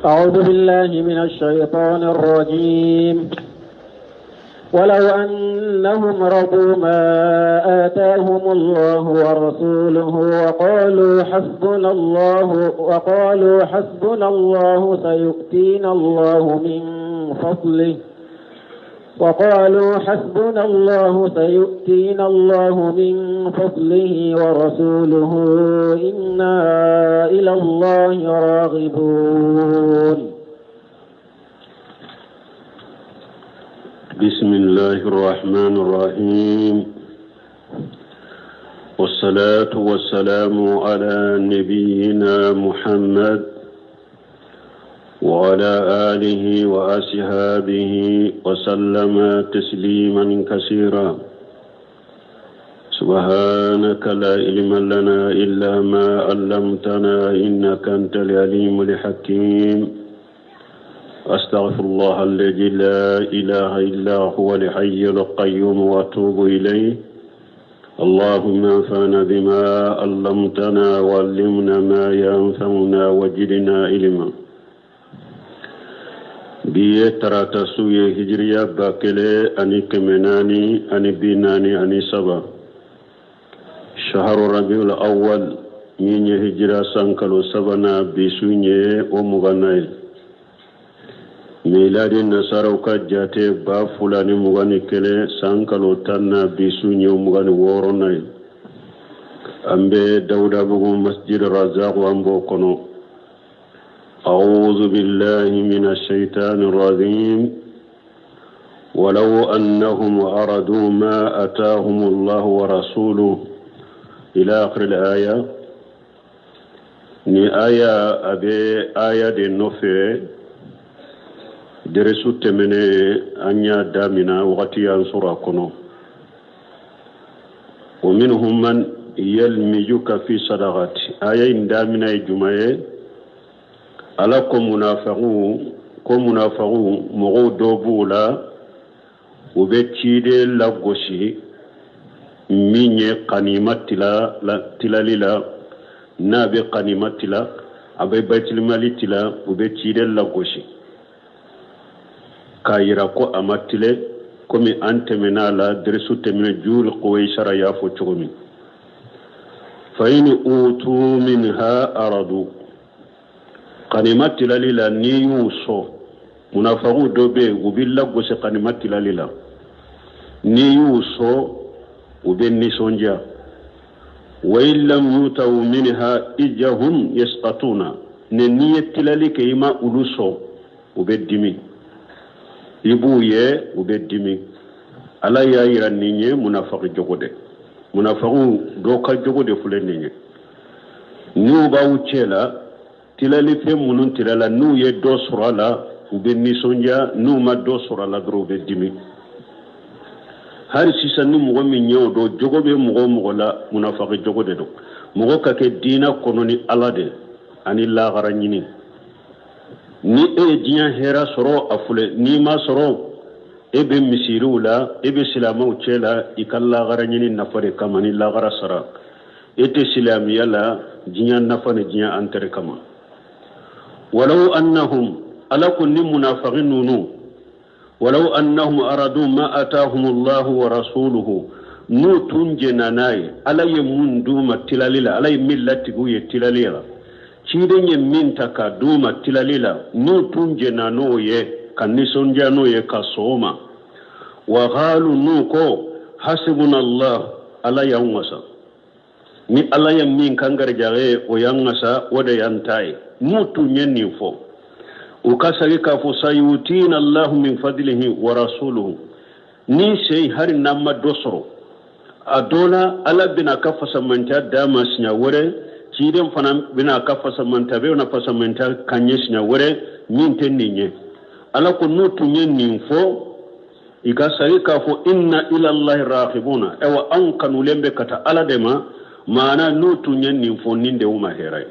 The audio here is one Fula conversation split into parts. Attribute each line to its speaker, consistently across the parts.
Speaker 1: أعوذ بالله من الشيطان الرجيم. ولو أنهم رضوا ما آتاهم الله ورسوله وقالوا حسبنا الله سيؤتينا الله من فضله ورسوله إنا إلى الله راغبون.
Speaker 2: بسم الله الرحمن الرحيم، والصلاة والسلام على نبينا محمد وعلى آله وأصحابه وسلم تسليما كثيرا. سبحانك لا علم لنا إلا ما علمتنا إنك أنت العليم الحكيم. أستغفر الله الذي لا إله إلا هو الحي القيوم وأتوب إليه. اللهم انفعنا بما علمتنا وعلمنا ما ينفعنا وزدنا علما. biye tarata suye hijriya bakele ani kemenani ani binani ani saba shaharu rabiul awwal minye hijra sankalo sabana bisunye o muganay miladi nasaraw ka jate ba fulani mugani kele sankalo tanna bisunye o mugani woronay ambe dawda bugu masjid razaq wambo kono. أعوذ بالله من الشيطان الرجيم. ولو أنهم أرادوا ما أتاهم الله ورسوله إلى آخر الآية. ni aya abe aya de nofe deresu temene anya damina wakati ya sura kono. ومنهم من يلمجك في صدقات aya indamina jumaye ala ko munafiqu mogo dobula ube cide la goshi minye qanimatila la tilalila nabe qanimatila abe baitul malitila ube cide la goshi kayira ko amatile komi antemena la dresu temena jul qawaisara ya fo chogomi fa in utu minha aradu qanimati lalila ni yuso munafiqu dobe ubilla gose qanimati lalila ni yuso ubenni sonja wa illam yutaw minha ijahum yasqatuna ne niyati lalika ima uluso ubeddimi ibuye ubeddimi ala ya yiranninye munafiqu jogode munafiqu do ka jogode fulenninye ni ba wucela tilali fe munun tilala nu ye do surala ube nisonja nu ma do surala dro be dimi har sisan nu mo min nyaw do jogobe mo la munafiqi jogode do mo ka ke dina kono ni alade ani la garanyini ni e diya hera soro afule ni ma soro ebe misirula ebe silama uchela ikalla garanyini nafare kama ni la gara sara ete silamiya la diya nafane diya antere kama. ولو أنهم ألكن منافقين ولو أنهم أرادوا ما أتاهم الله ورسوله نوتون جناناي على يمون دوما تلاليلا على ملة قوية تلاليلا شيرين يمين تكا دوما تلاليلا نوتون جنانوي كنسون جانوي كسوما وقالوا نوكو حسبنا الله على يومسا ni ala ya min kangar jare o yangasa wada yantai mutu nyenni fo o kasari ka fo sayutina allah min fadlihi wa rasuluhu ni sey har namma dosoro adola ala bina kafasa manta dama sinya wore kiden fana bina kafasa manta be na fasa manta kanye sinya wore min tenninye ala ko mutu nyenni fo ikasari ka fo inna ila allah raghibuna ewa an kanu lembe kata ala dema mana nutu nyen fo ninde uma heray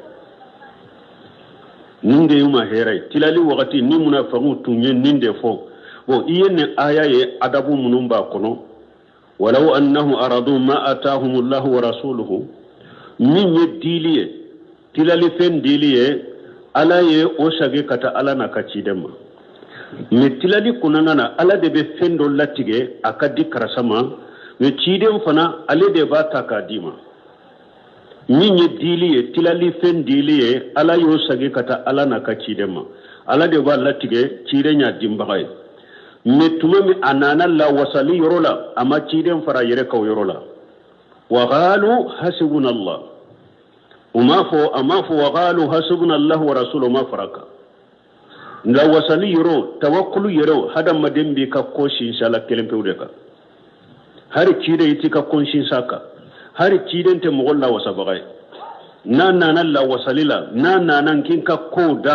Speaker 2: ninde uma heray tilali wakati ni munafiqu tunyen ninde fo bo iyene aya ye adabu munumba kono walau annahu aradu ma atahum Allah wa rasuluhu min yediliye tilali fen diliye ala ye o sage kata ala na ka cidema me tilali kunangana ala de be fendo latige akadi karasama me cidem fana ale de ba ta ka dima nye dili ye tilali fen dili ye ala yo sage kata ala na ka cidema ala de ba latige cidenya dimbagay me tuma mi anana la wasali yorola ama cidem fara yere kaw yorola wa qalu hasbuna allah أما فو وقالوا حسبنا الله ورسوله ما فرق لا وصلي يرو توكل يرو هذا ما دم بك كوش إن شاء الله كلام بيودك هاري كيدا يتيك كونشين ساكا هاري كيدا أنت مغلا وسبعي نانا لا وصلي لا نانا كينك كودا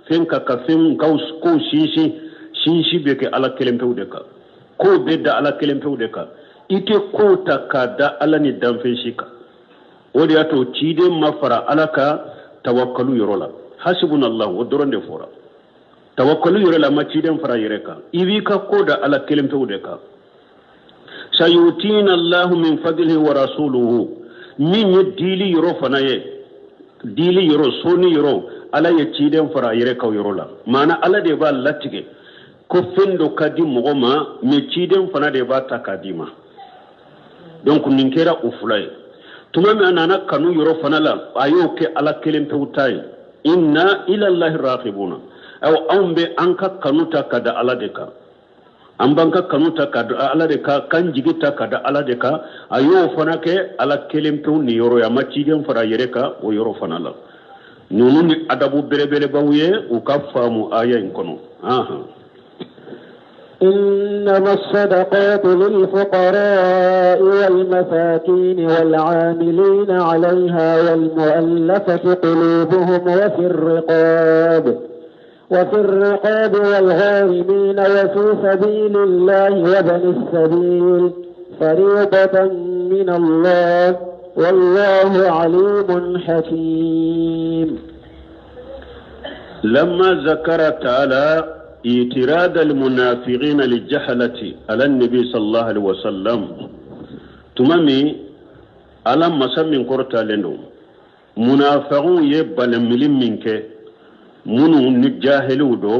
Speaker 2: فينك كفين كوس شينشي بك على كلام بيودك كو بيدا على كلام بيودك إتي كوتا كادا على ندم فيشيكا wodi ato cide mafara alaka tawakkalu yorola hasbunallahu wodoronde fora tawakkalu yorola ma cide fara yereka iwi ka koda ala kelempe wudeka sayutina allah min fadlihi wa rasuluhu min dili yoro fanaye dili yoro soni yoro ala ye cide fara yereka yorola mana ala de ba latige ko fendo kadi mogoma me cide fana de ba takadima donc ninkera ufulay tuma mi anana kanu yoro fanala ayo ke ala kelempe utay inna ila allahi raqibuna aw ambe anka kanuta kada ala deka ambanka kanuta kada ala deka kan jigita kada ala deka ayo fanake ala kelempe ni yoro ya maciden fara yereka o yoro fanala nunu ni adabu berebele bawye ukafamu aya inkono aha
Speaker 1: إنما الصدقات للفقراء والمساكين والعاملين عليها والمؤلفة قلوبهم وفي الرقاب والغارمين وفي سبيل الله وابن السبيل فريضة من الله والله عليم حكيم.
Speaker 2: لما ذكر تعالى اعتراض المنافقين للجهلة على النبي صلى الله عليه وسلم تمامي على مسمى قرطة لنو منافقون يبال ملين منك منو نجاهلو دو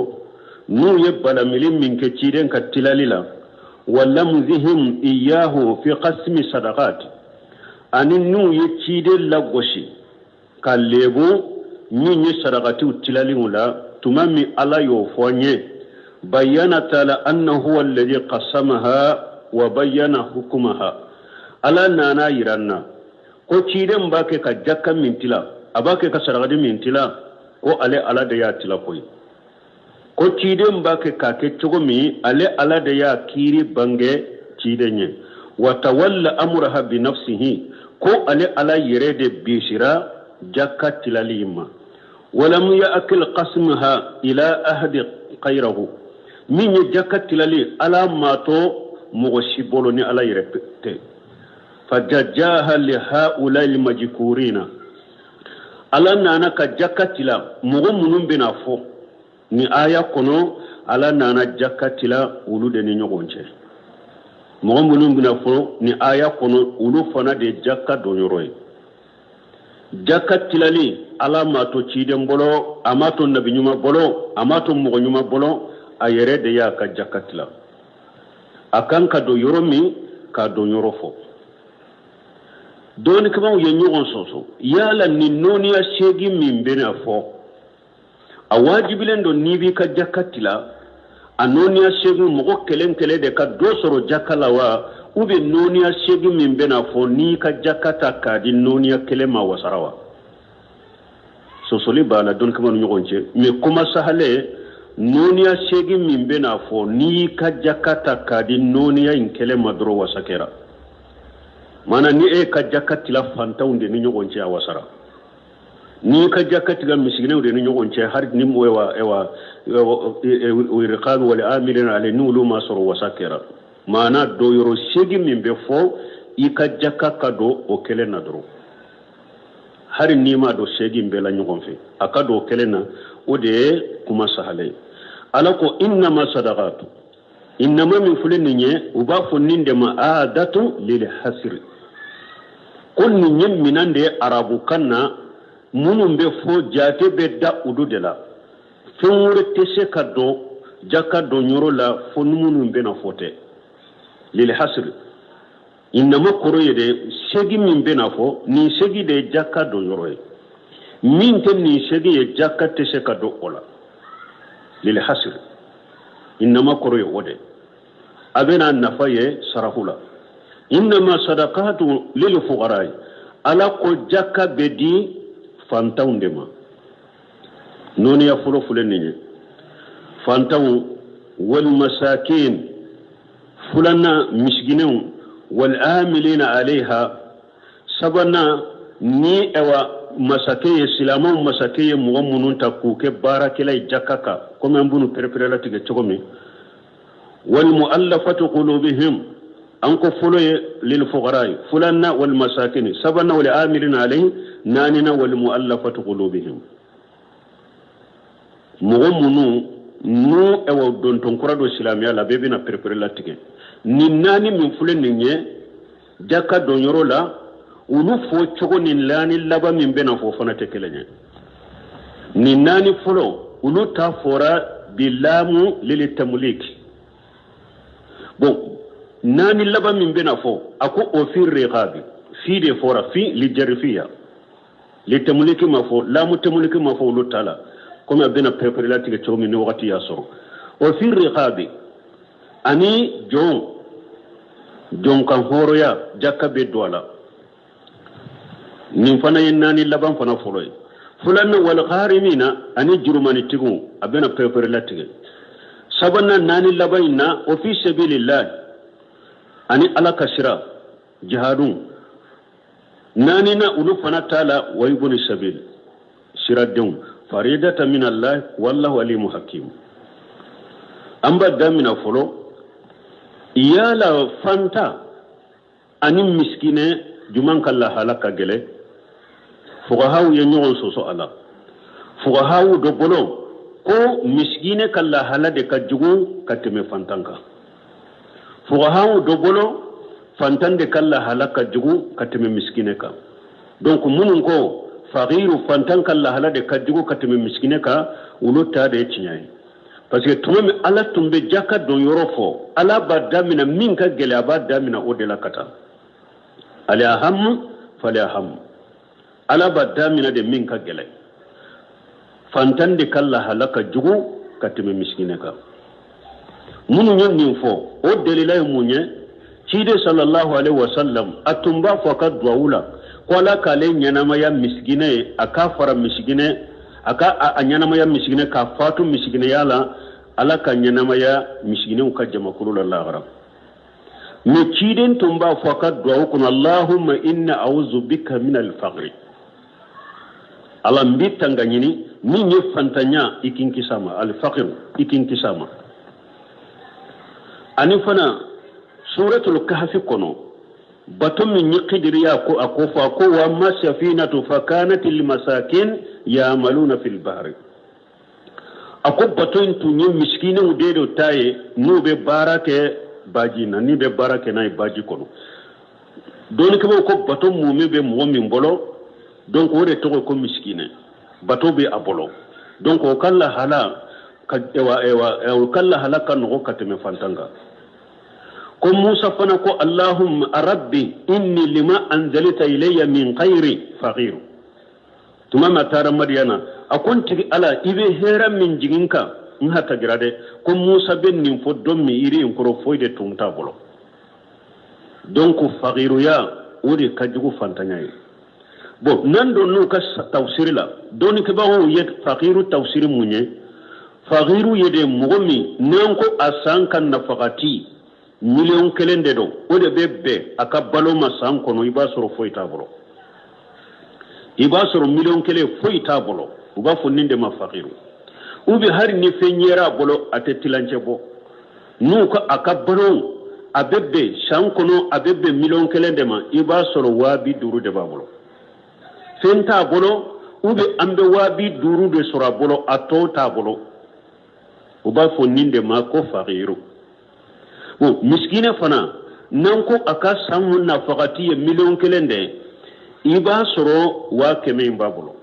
Speaker 2: نو يبال ملين منك تيرين كتلاليلا ولمزهم إياه في قسم صدقات أن نو يتيدين لغوشي كالليبو ني صدقاتي وتلاليولا تمامي على يوفوني بيّن تعالى أنه هو الذي قسمها وبيّن حكمها على نانا يرانا ko ciden bake ka jakka mintila abake ka saragadi mintila ko ale ala da ya tila koy ko ciden bake ka ke chogomi ale ala da ya kiri bange cidenye wa tawalla amraha bi nafsihi ko ale ala yere de bishira jakka tilalima ولم يأكل قسمها إلى أحد غيره من يجكت للي على ما تو مغشبولني على يربت فججاها لهؤلاء المجكورين على نانا كجكت لا مغمون بنافو ni aya kono ala nana jakatila ulu de nyogонche mugumunu binafo ni aya kono ulu fana de jakka donyoroy jakatilali ala mato ciden bolo amato nabi nyuma bolo amato mugo nyuma bolo ayere de ya ka jakatila akan ka do yoromi ka do yorofo doni kama ye nyogon soso yala ni noni ya shegi mimbena fo awajibilen do nibi ka jakatila anoni ya shegi mugo kelen de ka do soro jakala wa ube noniya shegi min bena fo ni ka jakata ka di noniya kelema wasarawa sosoli bala don kama nyonje me kuma sahale noniya shegi min bena fo ni ka jakata ka di noniya in kelema dro wasakera mana ni e ka jakati la fanta unde ni nyonje wasara ni ka jakati ga misigine unde ni nyonje har ni ewa wirqan wal amilina ale nulu masoro wasakera mana do yoro shegi min be fo ika jakka kado o kelena dro hari nima do shegi mbela nyugon fe akado kelena ode kuma sahale alako inna ma sadaqatu inna ma min fulinye uba funninde ma adatu lil hasr kun nyem minande arabu kanna munum be fo jate be da udu de la fenwure tese kaddo jaka do nyoro la fo munum be na fote lil hasr inma koro yede segi min be na fo ni segi de jaka do nyoro min ten ni segi e jaka tese kaddo ola lil hasr inma koro yode abena nafaye sarahula inma sadaqatu lil fuqara ala ko jaka bedi fantaundema noni ya fulo fulenni fantaw wal masakin fulana misginu wal amilina alaiha sabana ni ewa masakeye silamu masakeye mu'minun ta kuke barakilai jakaka kuma mbunu perperela tige chogomi wal muallafatu qulubihim anko fulo lil fuqara fulana wal masakin sabana wal amilina alaihi nanina wal muallafatu qulubihim mu'minun nu ewa don ton kurado islamiya la bebe na perperela tige ni nani min fulen nye jaka don yoro la ulu fo chogo ni lani laba min bena fo fana tekelenya ni nani fulo ulu ta fora bilamu lil tamlik bon nani laba min bena fo ako ofir riqabi fi de fora fi li jarfiya li tamliki ma fo la mu tamliki ma fo ulu tala comme abena préparé tige chogo min wakati ya so ofir riqabi ani jon kan horoya jakka be dola nin fana yennani laban fana foloy fulan wal gharimina ani jurmani tigu abena préparé tige sabanna nani labayna o fi sabilillah ani ala kasira jihadun nani na ulu fana tala waybuni sabil siradun faridata min allah wallahu alimu hakim amba damina folo iyala fanta ani miskine juman kala halaka gele fuqahaw ye nyon soso ala fuqahaw do bolo ko miskine kala halade ka jugu kateme fantanka fuqahaw do bolo fantande kala halaka jugu kateme miskine ka donc munun ko faqiru fantan kala halade ka jugu kateme miskine ka ulota de tinyai parce que tout même ala tumbe jaka don yorofo ala badamina minka gele abadamina odela kata ala ham fala ham ala badamina de minka gele fantande kala halaka jugu katime miskine ka munu nyon fo o delila munye cide sallallahu alaihi wasallam atumba fo ka duwula ko ala kale nyanama ya miskine aka fara miskine aka anyana ya miskine ka fatu miskine yala ala ka nyanama ya miskine ka jama kulul Allah garam me ciden tumba fo ka duwa kun Allahumma inna a'udhu bika min al-faqr ala mbitanga nyini ni nyefantanya ikinkisama al-faqr ikinkisama ani fana suratul kahfi kono batum min yiqdiriya ko akofa ko wa masafinatu fakanat lil masakin ya'maluna fil bahri ako batun tunyi miskine udedo taye no be barake baji na ni be barake na baji kono don ko ko batum mumi be mu'min bolo donc wore to ko miskine bato be abolo donc o kala hala ka ewa kala hala kan ko kateme fantanga ko Musa fana ko Allahumma rabbi inni lima anzalta ilayya min khairi faqir tuma matara maryana akonti ala ibe hera min jiginka in hata grade ko Musa ben nin fo dommi iri en koro foide tumta bolo donc faqiru ya wodi kajugo fantanya bo nando no ka tafsir la doni ke bawo yet faqiru tafsir munye faqiru yede mugomi nanko asankan nafaqati million kelende do o de bebbe aka balo masan kono iba soro foi tabolo iba soro million kele foi tabolo uba foninde ma faqiru ubi har ni fenyera bolo atetilanje bo nuko aka balo abebbe san kono abebbe million kelende ma iba soro wabi duru de babolo fenta bolo ubi ambe wabi duru de soro bolo ato tabolo uba foninde ma ko faqiru bon miskine fana nanko aka samu nafaqati million kelende iba soro wa keme babulo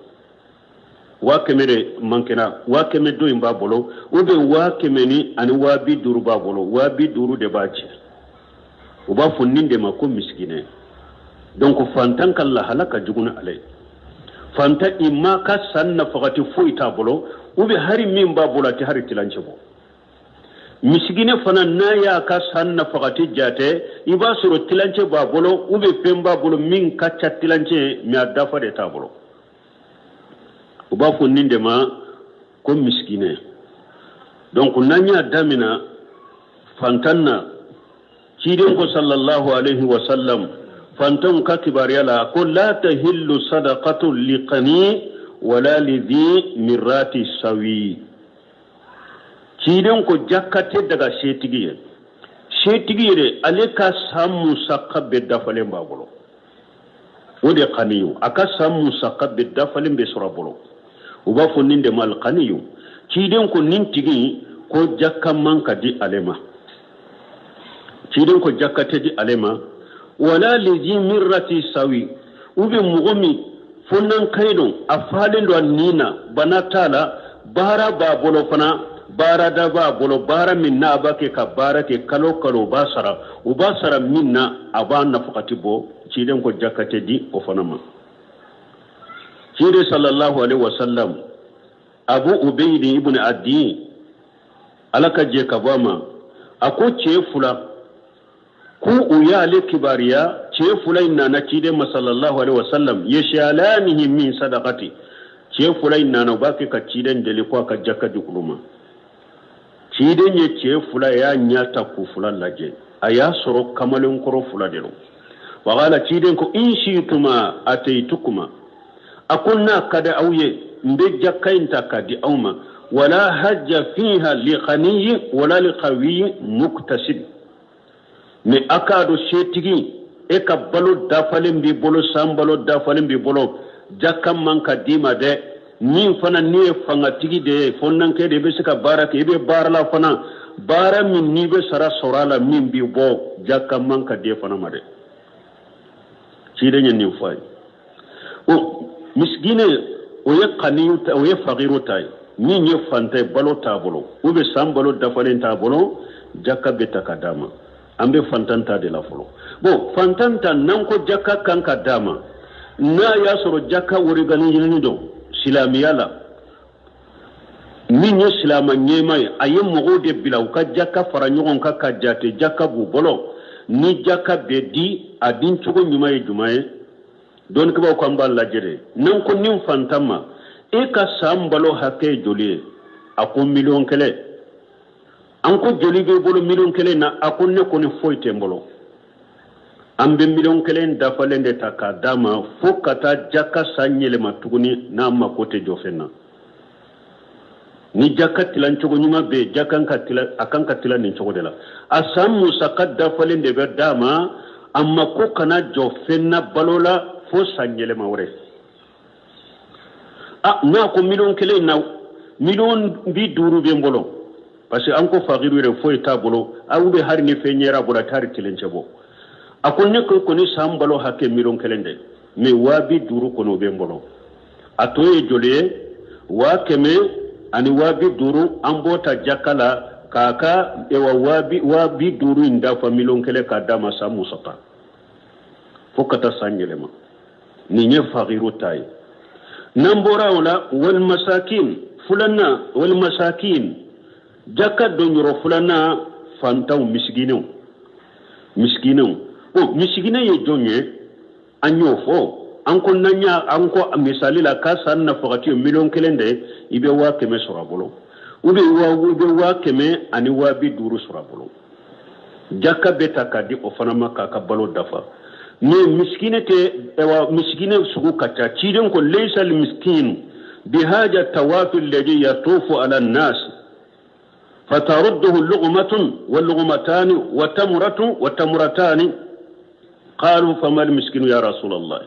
Speaker 2: wakemere mankena wakeme do imba bolo ube wakemeni ani wabi duru ba bolo wabi duru de bace uba funninde ma ko miskine donc fantan kala halaka juguna alai fanta imma ka sanna fagati foita bolo ube hari min ba bolo ti hari tilance bo miskine fana naya ka sanna fagati jate iba suro tilance ba bolo ube pemba bolo min kacha tilance mi adafa de ta bolo uba funninde ma ko miskine donc nanya damina fantanna kidin ko sallallahu alaihi wasallam fantan ka kibariyala ko la tahillu sadaqatu liqani wala lidhi mirati sawi kidin ko jakkate daga shetigiye de aleka samu sakabe dafalen babolo wode qaniyu aka samu sakabe dafalen be surabolo uba funninde mal qaniyu kidin ko nintigi ko jakka manka di alema kidin ko jakkate di alema wala lizi mirrati sawi ube mugomi funnan kaidon afalin do nina banatala bara ba bolo fana bara da ba bolo bara minna bake ka bara ke kalo basara ubasara minna abana fakati bo kidin ko jakkate di o fana ma kide sallallahu alaihi wasallam abu ubayd ibn adi alaka je kabama ako ce fula ku uyale kibariya ce fulai na kide sallallahu alaihi wasallam yashalanihi min sadaqati ce fulai na baki ka kiden dele ko ka jakka dikuluma kiden ye ce fulai ya nyata ku fulan laje aya soro kamalin koro fula delo wala kiden ko in shituma ataitukuma akunna kada auye mbe jakkainta kadi auma wala hajja fiha li ghaniy wala li qawiy muktasib me akado shetigi e ka balo dafalen bi bolo sambalo dafalen bi bolo jakkam man ka dima de ni fana ni fanga tigi de fonnan ke de be sika barake be barala fana bara min ni be sara sorala min bi bo jakkam man ka de fana made ci de nyen ni fay o misgine o ye qaniyu ta o ye faqiru tay ni nye fante balo tabolo ube sambalo dafalen tabolo jakka beta kadama ambe fantanta de la folo bo fantanta nan ko jakka kanka dama na ya soro jakka wori ganin yini do silamiyala min ye silama nyemay ayem mo de bilaw ka jakka fara nyogon ka kajate jakka bu bolo ni jakka be di adin tugo nyumaye jumaye don ko ko ambal la jere nan ko nim fantama e ka sambalo hakke joli akon million kele an ko joli be bolo million kele na akon ne ko ni foyte mbolo ambe million kele dafalende taka dama fokata jakka sanyele matuguni na makote jofena ni jakka tilan cogo nyuma be jakkan ka tilan akan ka tilan ni cogo dela asam musakad dafalende be dama amma ko kana jofena balola fo sanyele mawre na ko million kele na million bi duru be mbolo parce que anko fagiru re fo eta bolo awube har ni fenyera bola tari tilenche bo akonne ko ni sambalo hakke million kele nde me wabi duru kono be mbolo atoye jole wa keme ani wabi duru ambota jakala kaka e wabi duru inda fa million kele ka dama samu sota fokata sanyele ma ni nye fagiru tay nambora wala wal masakin fulana wal masakin jakka donyoro fulana fantaw misginu o misgina ye jonye anyo fo anko nanya anko misali la kasa na fogati million kelende ibe wa keme sorabolo ube wa keme ani wa bi duru sorabolo jakka beta kadi o fanama ka balo dafa ni miskinete ewa miskine sugu kacha chiden ko laysa al miskin bihaja tawafi alladhi yatufu ala an-nas fatarudduhu lughmatun wal lughmatan wa tamratun wa tamratan qalu fama al miskin ya rasul allah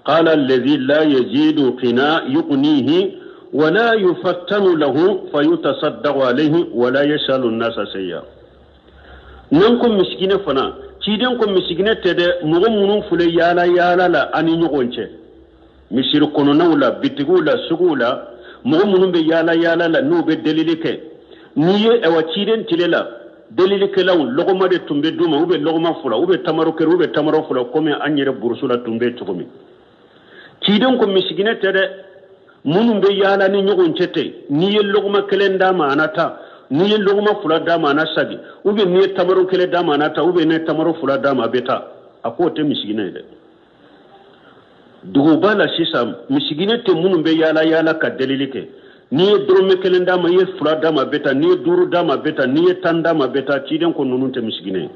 Speaker 2: qala alladhi la yajidu qina yuqnihi wa la yufattanu lahu fayutasaddaqu alayhi wa la yashalu an-nas sayya nankum miskine fana ciden ko misigine tede mugo munun fule yala la ani nyogonche misir kono nawla bitigula sugula mo munum be yala la no be dalili ke niye e wa ciden tilela dalili ke law logoma de tumbe duma ube logoma fula ube tamaro ke ube tamaro fula comme anyere bursula tumbe tokomi ciden ko misigine tede munum be yala ni nyogon cete niye logoma kelenda ma anata niye logoma fula dama na sagi ube niye tamaro kele dama anata ube ne tamaro fula dama beta akote misigine de dugu bala sisa misigine te munum be yala ka dalili ke niye drome kelenda ma ye fula dama beta niye duru dama beta niye tanda ma beta ciden ko nunun te misigine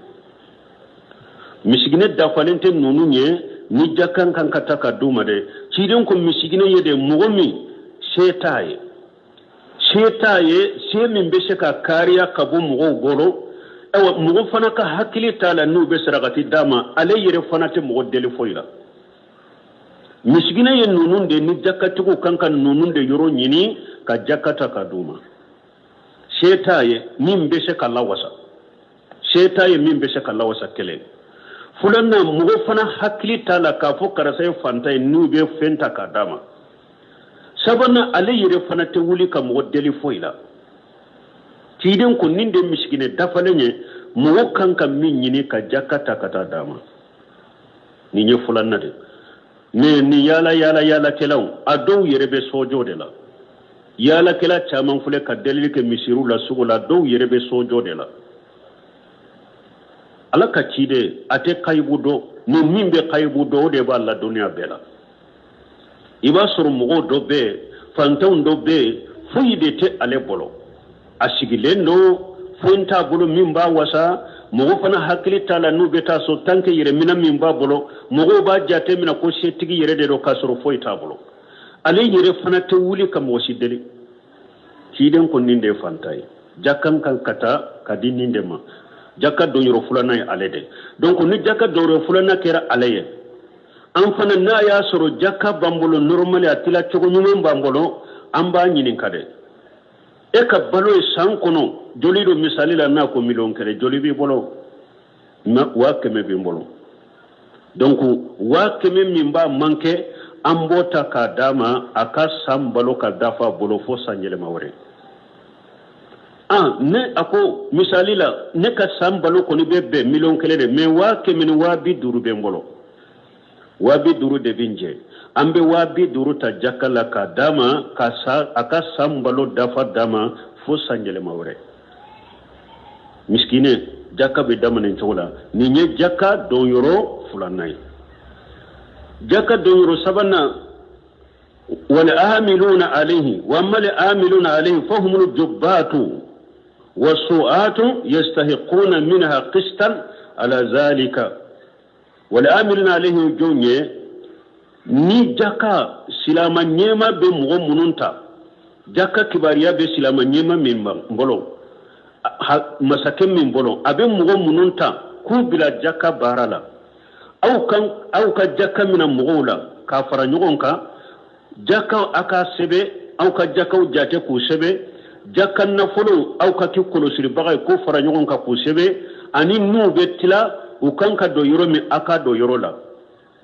Speaker 2: da falente nunun ye ni jakan kan kataka duma de ciden ko misigine ye de mugomi setaye se min be se ka kariya ka bo mugo bolo ewa mugo fana ka hakili tala nu be saragati dama ale yere fana te mugo deli foila misigina ye nunun de ni jakatigo kankan nunun de yoro nyini ka jakata ka duma setaye min be se ka lawasa kele fulanna mugo fana hakili tala ka fo karasay fanta nu be fenta ka dama sabana ale yere fana te wuli ka mugo deli foila tiden ko ninde misigine dafalenye mugo kankan min nyini ka jakata ka ta dama ni nye fulanna de ni yala kelaw ado yere be sojo de la yala kela chaman fule ka dalil ke misiru la sugula do yere be sojo de la ala ka cide ate kaybudo ni mimbe kaybudo de ba la dunya bela iba suru mugo do be fantaw do be fuide te ale bolo asigilendo funta bolo mimba wasa mogo fana hakili tala nu beta so tanke yere mina mimba bolo mogo ba jate mina ko setigi yere de do kasoro foi tabolo ale yere fana te wuli kam wosideli ciden ko ninde fantai jakkan kan kata kadi ninde ma jakka do yoro fulana ale de donc ni jakka do yoro fulana kera aleye an fana na ya soro jakka bambolo normally atila chogo nyum bambolo amba nyinin kade e ka balo e sankono joli do misali la na ko million kere joli bi bolo na wa keme bi bolo donc wa keme mimba manke ambota ka dama aka sambalo ka dafa bolo fo sanjele mawre ne ako misali la ne ka sambalo ko ni bebe million kere de me wa keme ni wa bi duru be bolo wa bi duru de binje ambe wa bi duru ta jakala ka dama ka sa aka sambalo dafa dama fo sanjele mawre miskine jakka be dama nen chola ni nye jakka don yoro fulanay jakka don yoro sabana wal amiluna alayhi wa mal amiluna alayhi fahum al jubbatu wasu'atu yastahiquna minha qistan ala zalika wal amiluna alayhi jonye ni jakka silama nyema be mugo mununta jakka kibariya be silama nyema mimba mbolo masake min bolo abe mugo mununta ku bila jakka barala au ka jakka mina mugo la ka fara nyogon ka jakka aka sebe au ka jakka jate ku sebe jakka na folo au ka ki kolo siri bagay ko fara nyogon ka ku sebe ani nu betila u kan ka do yoro mi aka do yoro la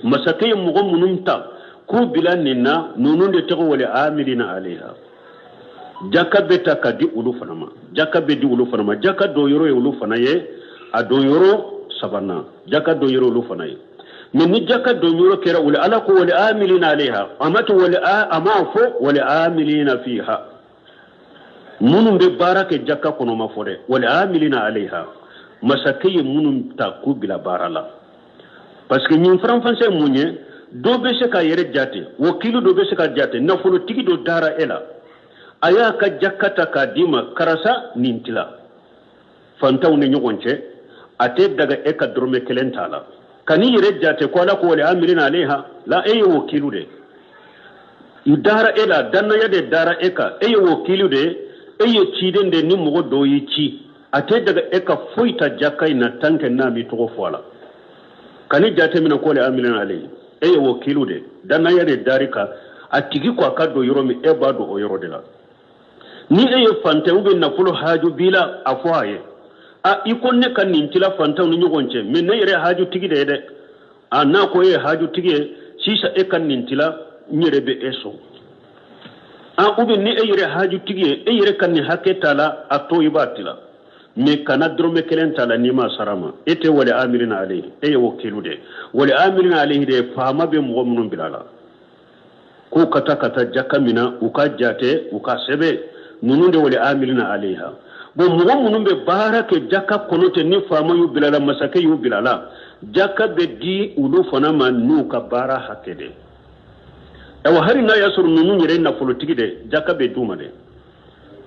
Speaker 2: masake mugo mununta ku bila ninna nunun de tego wala amilina alaiha jakka beta ka di ulu fanama jakka be di ulu fanama jakka do yoro ulu fanaye a do yoro sabana jakka do yoro ulu fanaye min ni jakka do yoro kera ul ala ko wal amilina alaiha amatu wal amafu wal amilina fiha munum be barake jakka kono ma fode wal amilina alaiha masakay munum ta ku bila barala parce que ñin français munye do be se ka yere jate wakilu do be se ka jate na folo tigi do dara ela aya ka jakata ka dima karasa nintila fantaw ne nyogonce ate daga e ka drome kelentala kani yere jate ko la ko wala amilina alaiha la e wakilu de idara ela danna yade dara eka e wakilu de e ciden de ni mugo do yi ci ate daga e ka foita jakai na tanke na mi to fola kani jate mina ko la amilina alaiha e wakilu de danna yade darika atigi ko akado yoro mi e bado o yoro de la ni e fante ube na fulo haju bila afwaye a ikonne kan nintila fanta ni nyogonche me ne yere haju tigi de na ko e haju tigi sisa e kan nintila nyere be eso an ube ni eyre haju tigi eyre kanni haketala atoyibatila me kana drome kelen tala nima sarama ete wala amilina alayhi eye wakilude wala amilina alayhi de fama be mo munun bilala ko kata jakka mina uka jate uka sebe nununde wala amilina alayha bo mo munun be barake jakka konote ni fama yu bilala masake yu bilala jakka be di ulu fana manu ka bara hakede ewa hari na yasuru nunun yere na politiki de jakka be duma de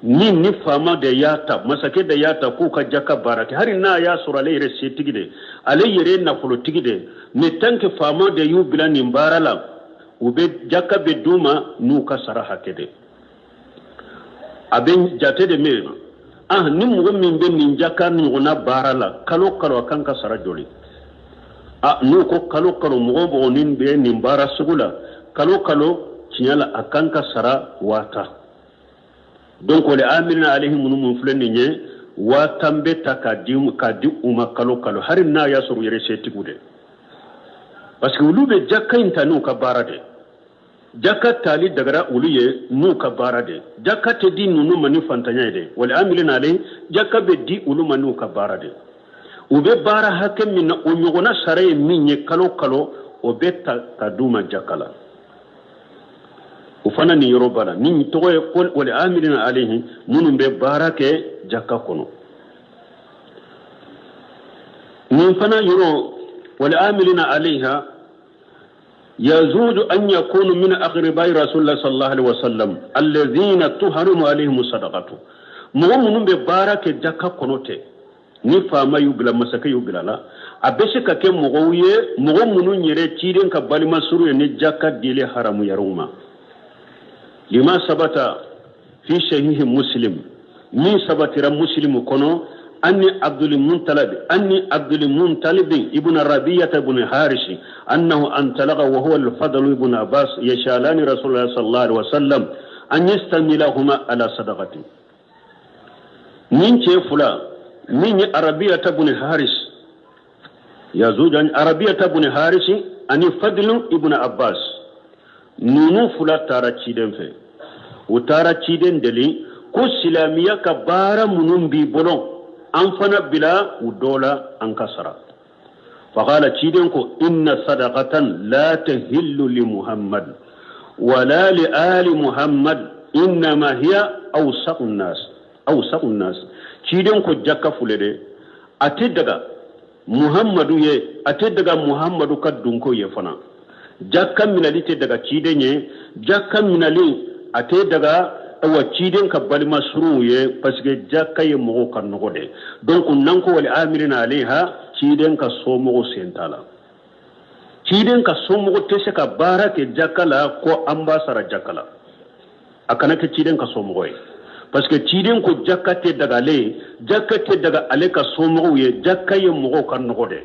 Speaker 2: ni fama da yata masake da yata ko ka jaka barake hari na ya sura le yere setigi de ale yere na politiki de ne tanke fama da yu bila ni barala ube jaka be duma nu ka sara hakede aben jate de me ni mo min be ni jaka ni ona barala kalo kan ka sara joli nu ko kalo mo bo nin be ni bara sugula kalo tinyala akan ka sara wata donc wala amilina alayhi mun fulani nye wa tambe takadi umma kalo har na ya suru yere setigude parce que ulube jakka intanu ka barade jakka tali dagara uluye nu ka barade jakka te di nunu mani fantanya de wala amilina alayhi jakka be di ulu manu ka barade ube bara hakem min onyogona sare minye kalo o betta kaduma jakala ufana ni yorobala ni togoye kol wala amilina alayhi munum be barake jakka kono ni fana yoro wala amilina alayha yazudu an yakunu min aqribai rasulullah sallallahu alaihi wasallam alladhina tuharimu alayhim sadaqatu munum be barake jakka kono te ni fama yubla masaka yubla la abeshe ka ke mogoye munun yere ciden ka balima suru ni jakka dile haramu yaruma لما ثبت في صحيح مسلم من ثبت مسلم كنو أني عبد المنطلب ابن ربيعة بن حارث أنه انطلق وهو الفضل ابن عباس يشالان رسول الله صلى الله عليه وسلم أن يستعملهما على صدقته من فلا من ربيعة بن حارث يزوج عن ربيعة بن حارث أن فضل ابن عباس nunu fula tara ciden fe o tara ciden deli ko silamiya ka bara munun bi bolon an fana bila u dola an kasara faqala ciden ko inna sadaqatan la tahillu li muhammad wala li ali muhammad inma hiya awsaqun nas ciden ko jakka fulede ate daga muhammadu ka dunko ye fana jakka minali te daga cidenye jakka minali ate daga wa ciden ka balima suru ye parce que jakka ye mogo kan nogode donc nan ko wali amirina alaiha ciden ka somo sentala ciden ka somo te se ka barake jakala ko ambasara jakala akana ke ciden ka somo ye parce que ciden ko jakka te daga ale ka somo ye jakka ye mogo kan nogode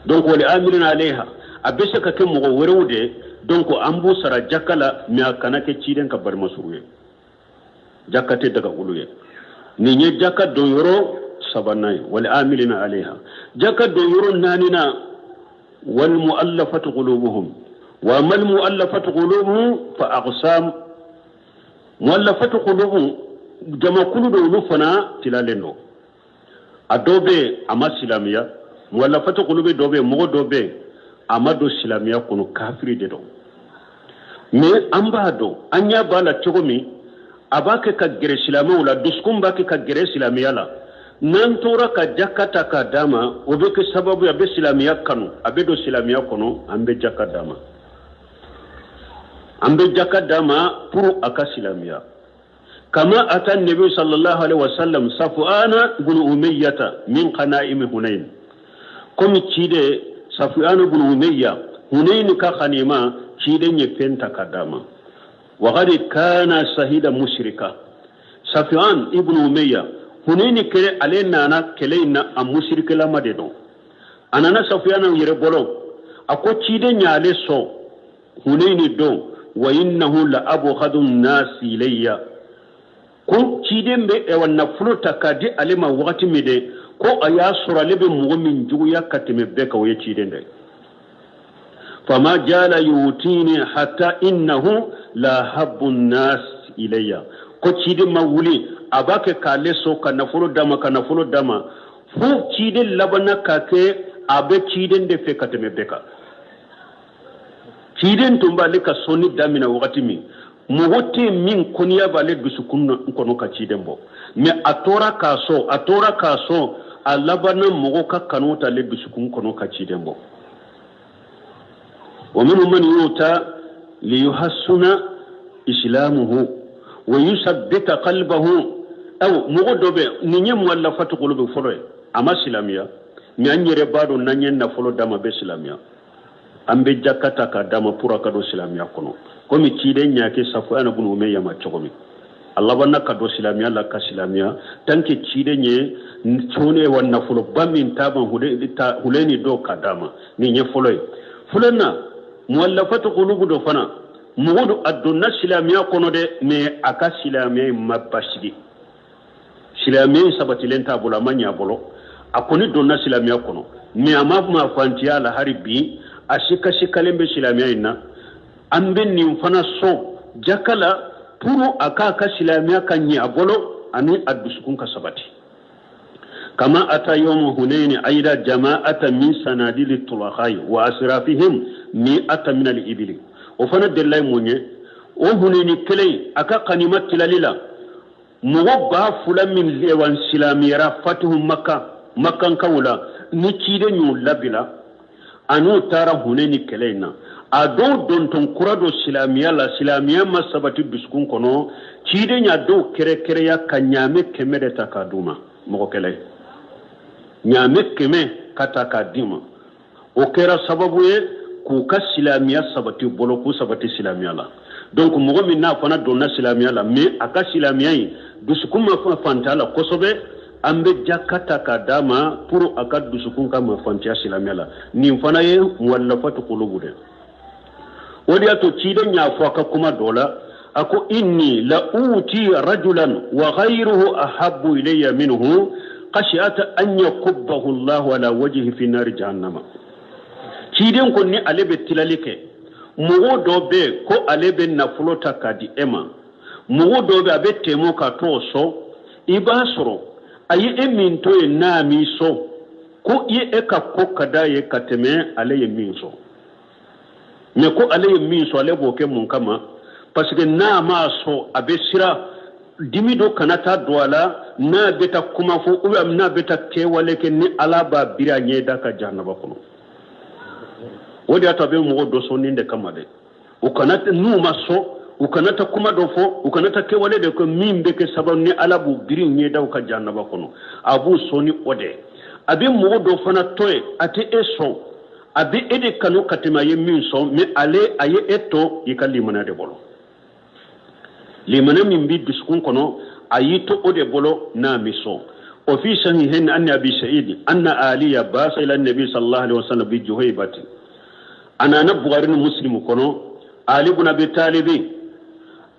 Speaker 2: donc wali amirina alaiha abese ka ke mogo werewde donc ambu sara jakala mi akana ke ciden ka bar masuruye jakate daga uluye ni nye jaka do yoro sabanay wal amilina alaiha jaka do yoro nanina wal muallafatu qulubuhum wa mal muallafatu qulubuhum fa aqsam muallafatu qulubuhum jama kulu do lufana tilalendo adobe amasilamiya muallafatu qulubi dobe mogo dobe amado silamiya kono kafiri de do mais ambado anya bala chogomi abake ka gere silamiya la duskum bake ka gere silamiya la nan tora ka jakata ka dama obeke sababu ya be silamiya kanu abedo silamiya kono ambe jakka dama pour aka silamiya kama ata nabi sallallahu alaihi wasallam safwana ibn umayyah min qanaim hunain komi cide Safwan ibn Umayya Hunayn ka khanima ciden ye penta kadama wa qad kana sahida mushrika Safwan ibn Umayya Hunayn kere alena na keleina am mushrika la madedo anana Safwan yere bolo ako ciden nyale so Hunayn do wa innahu la abghadun nas ilayya ko ciden be e wanna fuluta kadi alima wakati mede ko aya sura lebe mu'min juya katime beka waye cidende fama jala yutini hatta innahu la habbu nas ilayya ko cide ma wuli abake kale so ka nafolo dama fu cide labana kake abe cide de fe kateme beka cide tumba le ka soni damina wakati mi mugote min koniya bale dusukun kono ka cide mbo me atora kaso alabana mugo ka kanota le dusukun kono ka cide mbo wa minhum man yuta liyuhassuna islamuhu wa yusabbita qalbahu aw mugodobe ninye muallafatu qulubi foroy ama silamiya mi anyere bado nanyen na folo dama be silamiya ambe jakata ka dama pura ka do silamiya kono komi cide nyake safu ana bunu me yama chogomi Allah banna ka do silamiya la ka silamiya tanke cide nye chone wanna folo bamin taban huleni do ka dama ninye foloy fulana muallafatu qulubu do fana mugudu adunna silamiya kono de me aka silamiya mabashidi silamiya sabati lenta bula manya bolo akoni donna silamiya kono me ama fantiya la haribi ashika shikalembe silamiya ina ambe ni fana so jakala puro aka silamiya kanya bolo ani adusukun ka sabati kama ata yawm hunain aida jama'ata min sanadil tulaqai wa asrafihim mi'ata min al-ibli o fana delay munye o hunini kele aka qanimat tilalila mugo ba fula min lewan silamira fatuhu makkan kawla ni cide nyu labila anu tara hunini kele na ado don ton kurado silamiya masabati biskun kono cide nya do kere ya kanyame kemede takaduma mugo kele nyame keme kata kadima o kera sababu ye ku ka silamiya sabati bolo ku sabati silamiya la donc mogo min na fana donna silamiya la mais aka silamiya yi dusukun ma fanta la kosobe ambe jakata ka dama pour aka dusukun ka ma fanta silamiya la ni fana ye muallafatu qulubu de wodi ato cide nya fo aka kuma dola ako inni la uti rajulan wa ghayruhu ahabbu ilayya minhu khashiyata an yakubbahu Allah ala wajhihi fi nar jahannama ciden ko ni alebe tilalike mugo dobe ko alebe na flota kadi ema mugo dobe abe temo ka to so ibasoro ayi eminto e na mi so ko ye e ka ko kada ye kateme aleye min so me ko aleye min so ale boke mun kama parce que na ma so abe sira dimido kanata douala na beta kuma fo ou am na beta kewale ke ni alaba bira nyeda ka jahannaba kono wodi atabe mo do so ninde kamade o kanata numa so o kanata kuma do fo o kanata kewale de ko mimbe ke sabon ni alabu biri nyeda ka jahannaba kono abu soni ode abe mo do fana toy ate eso abe ede kanu katima yemin so me ale aye eto yikali manade bolo limana min bi biskun kono ayito ode bolo na miso o fi sahihin an abi sa'id anna aliya basa ila nabi sallallahu alaihi wasallam bi juhaybati ana na bukhari muslim kono ali ibn abi talib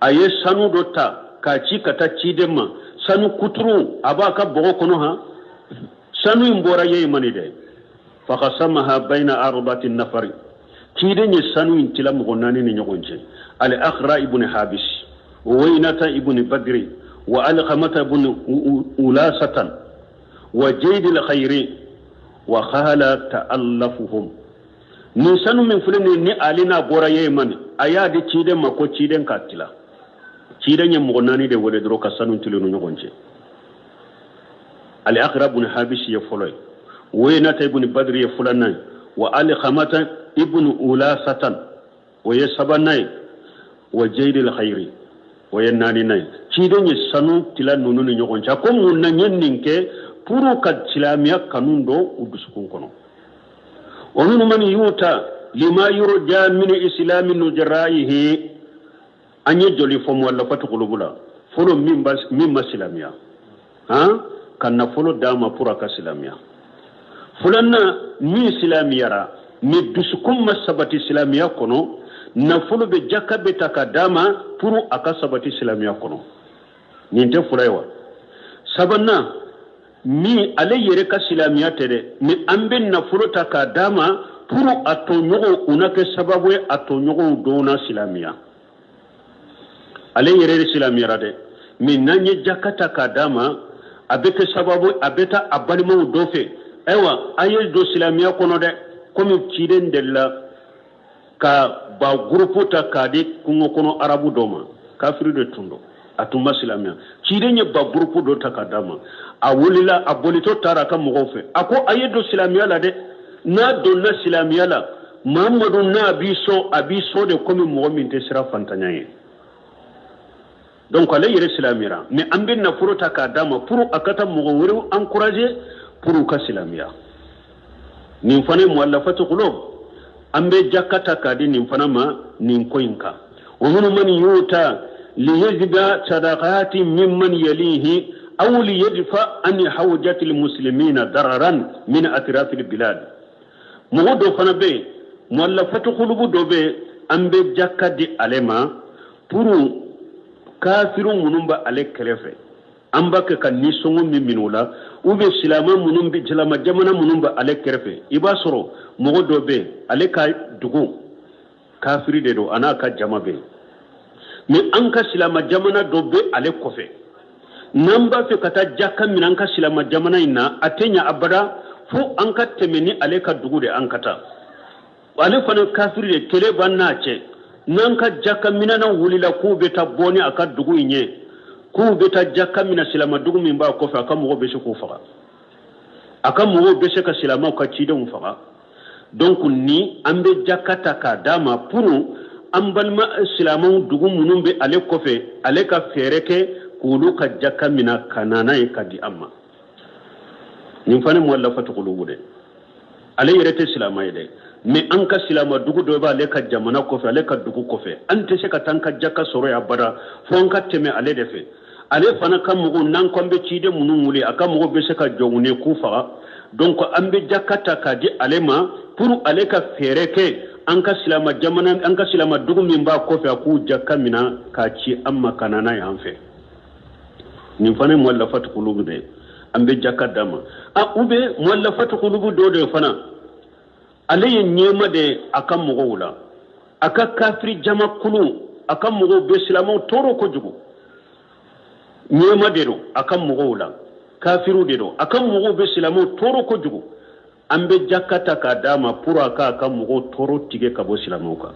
Speaker 2: aye sanu dota ka ci kata ci demma sanu kuturu abaka bogo kono ha sanu imbora yey manide fa qasamaha bayna arba'ati nafari ci denye sanu intila mo gonani ni nyogonje al akhra ibn habis ووينة ابن بدر وألقمة ابن أولاسة وجيد الخير وخال تألفهم نسان من فلن ني علينا بورا يمن أيادي تشيدن مكو تشيدن كاتلا تشيدن يمغناني دي ولدرو كسانون تلونو نغنجي الأقرب ابن حابس يفلوي ووينة ابن بدر يفلناي وألقمة ابن أولاسة ويسبناي وجيد الخير wayenani nay cide ni sanu tila nunu ni nyogon cha ko mun na nyenninke puru ka islamia kanundo udusukun kono wonu man yuta lima yurja min islamin nujraihi anye joli fo mo wala fatu qulubula folo mimma islamia ha kanna folo dama pura ka islamia fulanna mi islamiyara mi dusukun masabati islamia kono nafulu be jakabe takadama puru akasabati islamia kono ninte furaiwa sabanna mi ale yere ka islamia tere mi ambe nafulu takadama puru atonyogo unake sababu atonyogo dona islamia ale yere silamiyara de min nanye jakata kadama abeke sababu abeta abalimo dofe ewa aye do silamiya kono de komi ciden della ka ba grupo ta kade kungo kono arabu doma kafiru de tundo atuma silamiya ciden ye ba grupo do ta kadama awulila abolito tara ka mogofe ako aye do silamiya la de na do na silamiya la Muhammadu na abiso de komi mogo min te sira fantanya ye donc ale yere silamira mais an bɛ nafolo ta k'a d'a ma pour a ka taa mɔgɔ wɛrɛw encourager pour u ka silamiya nin fana ye muallafatu qulub an bɛ jaka ta k'a di nin fana ma nin ko in kan wa minnu man yuta liyajba sadaqati mimman yalihi aw liyadfa an hawjati almuslimina dararan min atraf albilad mɔgɔ dɔ fana bɛ yen muallafatu qulub dɔ bɛ yen an bɛ jaka di ale ma pour kafiru munun ba ale kɛrɛfɛ an b'a kɛ ka nisɔngɔ min minɛ o la silama munun bi silama jamana munun ba ale kɛrɛfɛ i b'a sɔrɔ mɔgɔ dɔ bɛ yen ale ka dugu kafiri de don a n'a ka jama bɛ yen mais an ka silama jamana dɔ bɛ ale kɔfɛ n'an b'a fɛ ka taa jaka minɛ an ka silama jamana in na a tɛ ɲɛ abada fo an ka tɛmɛ ni ale ka dugu de an ka taa ale fana kafiri de kɛlɛ b'an n'a cɛ n'an ka jaka minana wulila k'u bɛ taa bɔ ni a ka dugu in ye k'u bɛ taa jaka mina silama dugu min b'a kɔfɛ a ka mɔgɔw bɛ se k'u faga a ka mɔgɔw bɛ se ka silamaw ka cidenw faga donc ni an bɛ jaka ta k'a d'a ma pour an balima silamaw dugu minnu bɛ ale kɔfɛ ale ka fɛɛrɛ kɛ k'olu ka jaka mina ka na n'a ye ka di an ma nin fana ye muallafatu qulub de ale yɛrɛ tɛ silama ye dɛ mais an ka silama dugu dɔ b'ale ka jamana kɔfɛ ale ka dugu kɔfɛ an tɛ se ka taa an ka jaka sɔrɔ ya bada fo an ka tɛmɛ ale de fɛ ale fana ka mɔgɔw n'an ko an bɛ ciden minnu wuli a ka mɔgɔw bɛ se ka jɔn k'u faga donc an bɛ jaka ta k'a di ale ma pour ale ka fɛɛrɛ kɛ an ka silama jamana an ka silama dugu min b'a kɔfɛ a k'u jaka mina k'a ci an ma ka na n'a ye an fɛ nin fana ye muallafatu qulub de an bɛ jaka d'a ma ou bien muallafatu qulub dɔ de fana ale ye ɲɛma de a ka mɔgɔw la a ka kafiri jama kulu a ka mɔgɔw bɛ silamaw tɔɔrɔ kojugu ɲɛma de don a ka mɔgɔw la kafiru de don a ka mɔgɔw bɛ silamaw tɔɔrɔ kojugu an bɛ jaka ta k'a d'a ma pour a ka mɔgɔw tɔɔrɔ tigɛ ka bɔ silamaw kan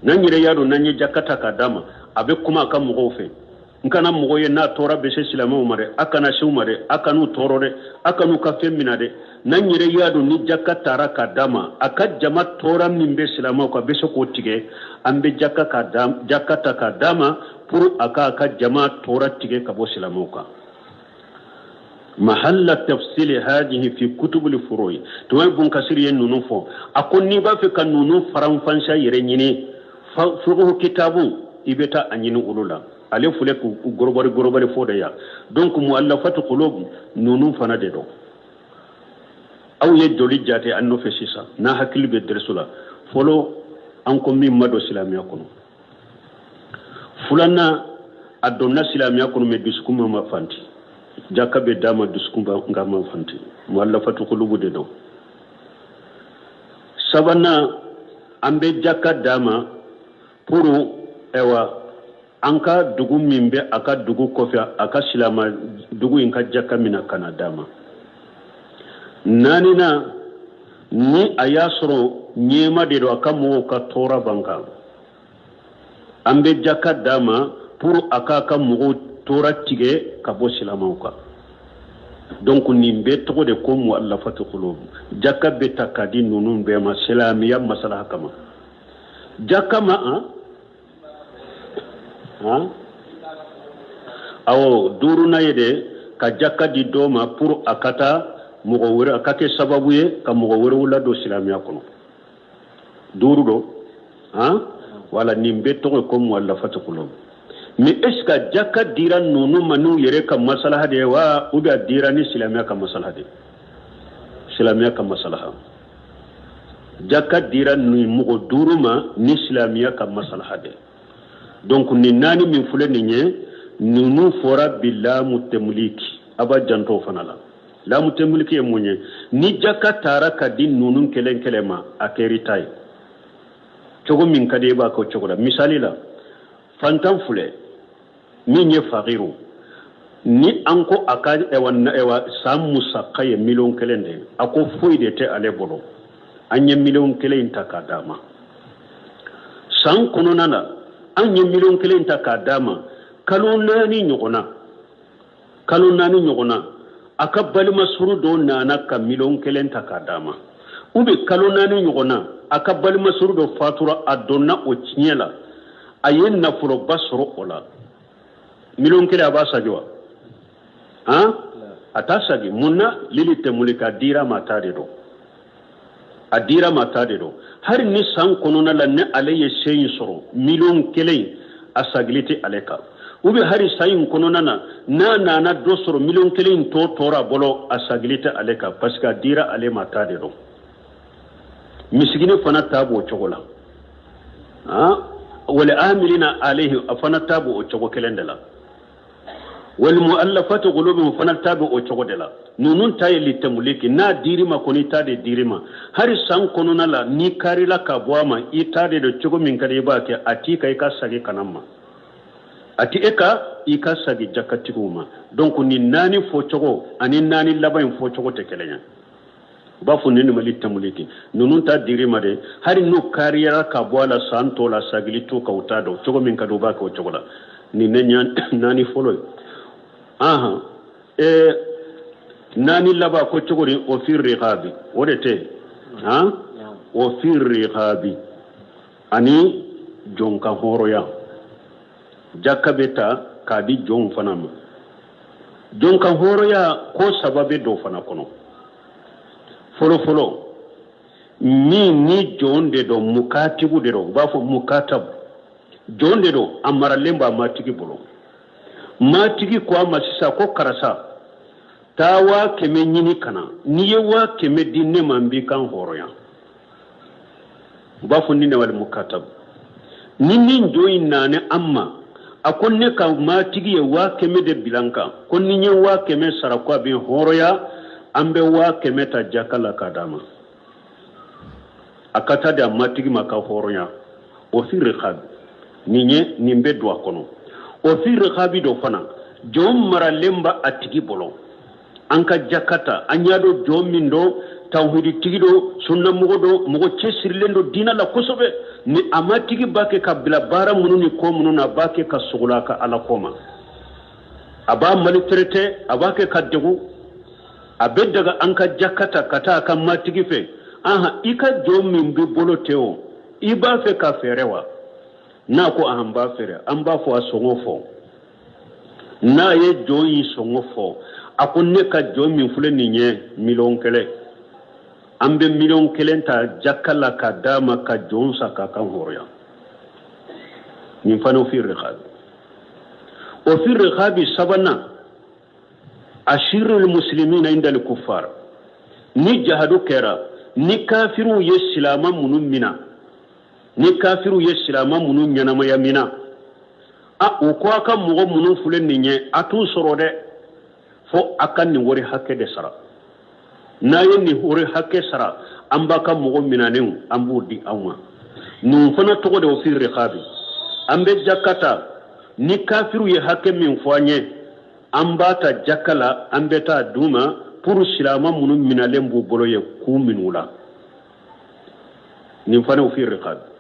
Speaker 2: n'an yɛrɛ y'a dɔn n'an ye jaka ta k'a d'a ma a bɛ kuma a ka mɔgɔw fɛ n kana mɔgɔ ye n'a tɔɔrɔ bɛ se silamaw ma dɛ a kana se u ma dɛ a kan'u tɔɔrɔ dɛ a kan'u ka fɛn minɛ dɛ n'an yɛrɛ y'a dɔn ni jaka taara k'a d'a ma a ka jama tɔɔrɔ min bɛ silamaw kan a bɛ se k'o tigɛ an bɛ jaka ta k'a d'a ma pour a ka jama tɔɔrɔ tigɛ ka bɔ silamaw kan mahalla tafsili hadihi fi kutubul furu'i tuma bun kasir ye nunu fɔ a ko n'i b'a fɛ ka nunu faranfasiya yɛrɛ ɲini fuqhu kitabu i bɛ taa a ɲini olu la ale fule k'u gorobari fɔ de ya donc muallafatu qulub nunu fana de don aw ye joli jate an nɔfɛ sisan n'a hakili bɛ dɛrɛsu la fɔlɔ an ko min ma don silamiya kɔnɔ filanan a donna silamiya kɔnɔ mais dusukun ma fanti jaka bɛ d'a ma dusukun nka ma fanti muallafatu qulub de don sabanan an bɛ jaka d'a ma pour an ka dugu min bɛ a ka dugu kɔfɛ a ka silama dugu in ka jaka mina kana d'a ma naaninan ni a y'a sɔrɔ ɲɛma de don a ka mɔgɔw ka tɔɔrɔ ban kan an bɛ jaka d'a ma pour a ka mɔgɔw tɔɔrɔ tigɛ ka bɔ silamaw kan donc nin bɛ tɔgɔ de ko muallafatu qulub jaka bɛ ta ka di ninnu bɛɛ ma silamiya masalaha kama jaka ma awɔ duurunan ye de ka jaka di dɔ ma pour a ka taa mɔgɔ wɛrɛ a ka kɛ sababu ye ka mɔgɔ wɛrɛw ladon silamiya kɔnɔ duuru don wala nin bɛ tɔgɔ ye ko muallafatu qulub mais est ce que jaka dira ninnu ma n'u yɛrɛ ka masalaha de ye wa ou bien a dira ni silamiya ka masalaha de silamiya ka masalaha jaka dira nin mɔgɔ duuru ma ni silamiya ka masalaha de donc nin naani min filɛ nin ye ninnu fɔra bi lamu temuliki a b'a janto fana la lamu temuliki ye mun ye ni jaka taara ka di ninnu kelen kelen ma a kɛr'i ta ye cogo min ka di i b'a kɛ o cogo la misali la fantan fule min ye faqiru ni anko aka ewa sam musaqqa ye million kelende ako foyde te ale bolo anye million kelen takadama san kono nana anye million kelen takadama kalonani nyogona aka balima suru do nana ka million kelen takadama ube kalonani nyogona aka balima suru do fatura adonna o tinyela ayen na fulo basro ola million kelen abasa jwa atasagi munna lilite mulika dira matade do adira matade do har ni san konona la ne alaye sheyin soro million kelen asaglite aleka ube hari sayin konona na do soro million kelen to tora bolo asaglite aleka parce que dira ale matade do misigine fana tabo chogola wala amilina alayhi afana tabo o chogo kelendela wal muallafatu qulubuhum fanal tabu o chogodela nunun tayi litamuliki na dirima koni tade dirima hari san konona la ni karila ka boama itade do chogo min kare bake ati kai ka sage kanamma ati eka ika sage jakatiguma donc ni nani fo chogo ani nani labain fo chogo te kelenya bafu nini malitamuliki nunun ta dirima de hari no kariya ka boala santo la sagilito ka utado chogo min kado bake o chogola ni nenya nani folo nani laba ko cogori o fir riqabi wodete o fir riqabi ani jonka horoya jakabeta kadi jon fanama jonka horoya ko sababe do fana kono folo ni jonde do mukatibu de do bafo mukatab jonde do amara lemba matigi bolo matigi ko amasisa ko karasa tawa keme nyini kana niye wa keme dinne mambi kan horoya bafu nine wal mukatab nini njoyi nane amma akonne ka matigi ye wa keme de bilanka konninye wa keme sarakwa bi horoya ambe wa keme ta jakala kadama akata da matigi maka horoya o fi riqab ninye nimbe dwa kono o fi riqabi do fana jom mara lemba atigi bolo anka jakata anyado jomin do tawhidi tigido sunna mugo cesirlendo dina la kosobe ni amatigi bake kabila bara mununi ko mununa bake ka sugula ka ala koma aba malitrete abake kadegu abeddaga anka jakata kata kan matigi fe ika jomin bi bolo teo iba fe ka ferewa na ko ahamba fere amba fo asongofo na ye joyi songofo akonne ka jomi fule ninye million kele ambe million kele ta jakala ka dama ka jonsa ka kan horoya ni fano fi riqab o fi riqabi sabana ashirul muslimina inda al kuffar ni jahadu kera ni kafiru yesilama munumina ni kafiru yesilama munun nyanama yamina o ko aka mugo munun fule ninye atu sorode fo akan ni wori hakke de sara naye ni wori hakke sara amba ka mugo minanen ambudi awma nun fana to de fi riqabi ambe jakata ni kafiru ye hakke min foanye amba ta jakala ambe ta duma pour silama munun minalen bu boloye ku minula ni fana fi riqabi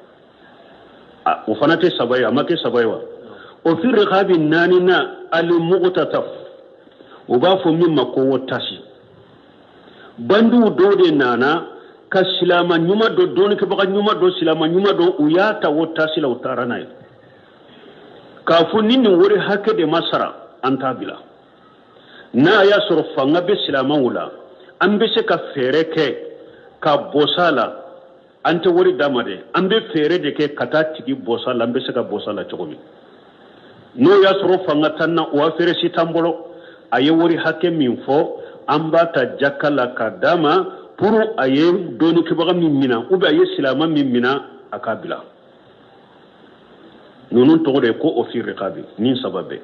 Speaker 2: o fana te sabaya make sabaywa o fi riqabi nanina al muqtataf o ba fo min mako wotasi bandu do de nana ka silama nyuma do doni ke baka nyuma do silama nyuma do uyata wotasi la utarana ka fo nini wori hakke de masara anta bila na ya sorfa ngabe silama wula ambe se ka fereke ka bosala ante wori damade ambe fere de ke kata tigi bosala ambe se ka bosala chokomi no ya sorfa ngatanna wa fere sitambolo aye wori hakke min fo amba ta jakala kadama puru aye doni kibaga min mina ube aye silama min mina akabila nunun to de ko o fi riqabi nin sababe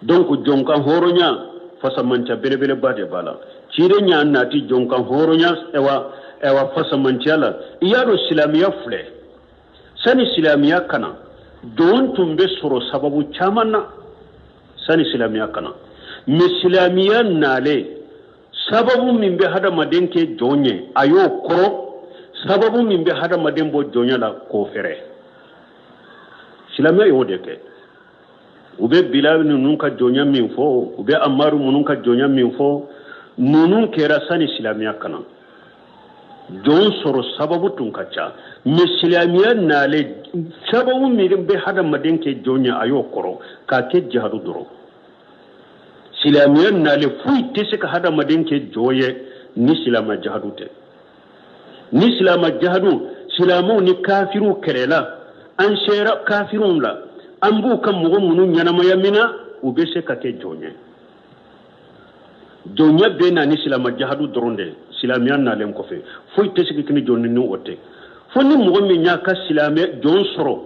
Speaker 2: donc jonkan horonya fasamancha belebele bade bala cire nya nati jonkan horonya ewa fasamancha la iyaro silamiya fule sani silamiya kana don tumbe soro sababu chamanna sani silamiya kana me silamiya nale sababu min be hada madenke jonye ayo koro sababu min be hada madenbo jonya la ko fere silamiya yode ke ube bilal nunun ka jonya min fo ube amaru munun ka jonya min fo nunun kera sani silamiya kana don soro sababu tun kacha me silamiya nale sababu min be hada madenke jonya ayo koro ka ke jihadu duro silamiya nale fuy tese ka hada madenke joye ni silama jihadu te ni silama jihadu silamu ni kafiru kerela an shera kafirun la an bu kan mugo munun yanama yamina ube se ka ke jonye jonya be na ni silama jihadu doronde silamiya nale ko fe fuy tese ki kini jonni no ote fonni mugo mi nya ka silamiya jon soro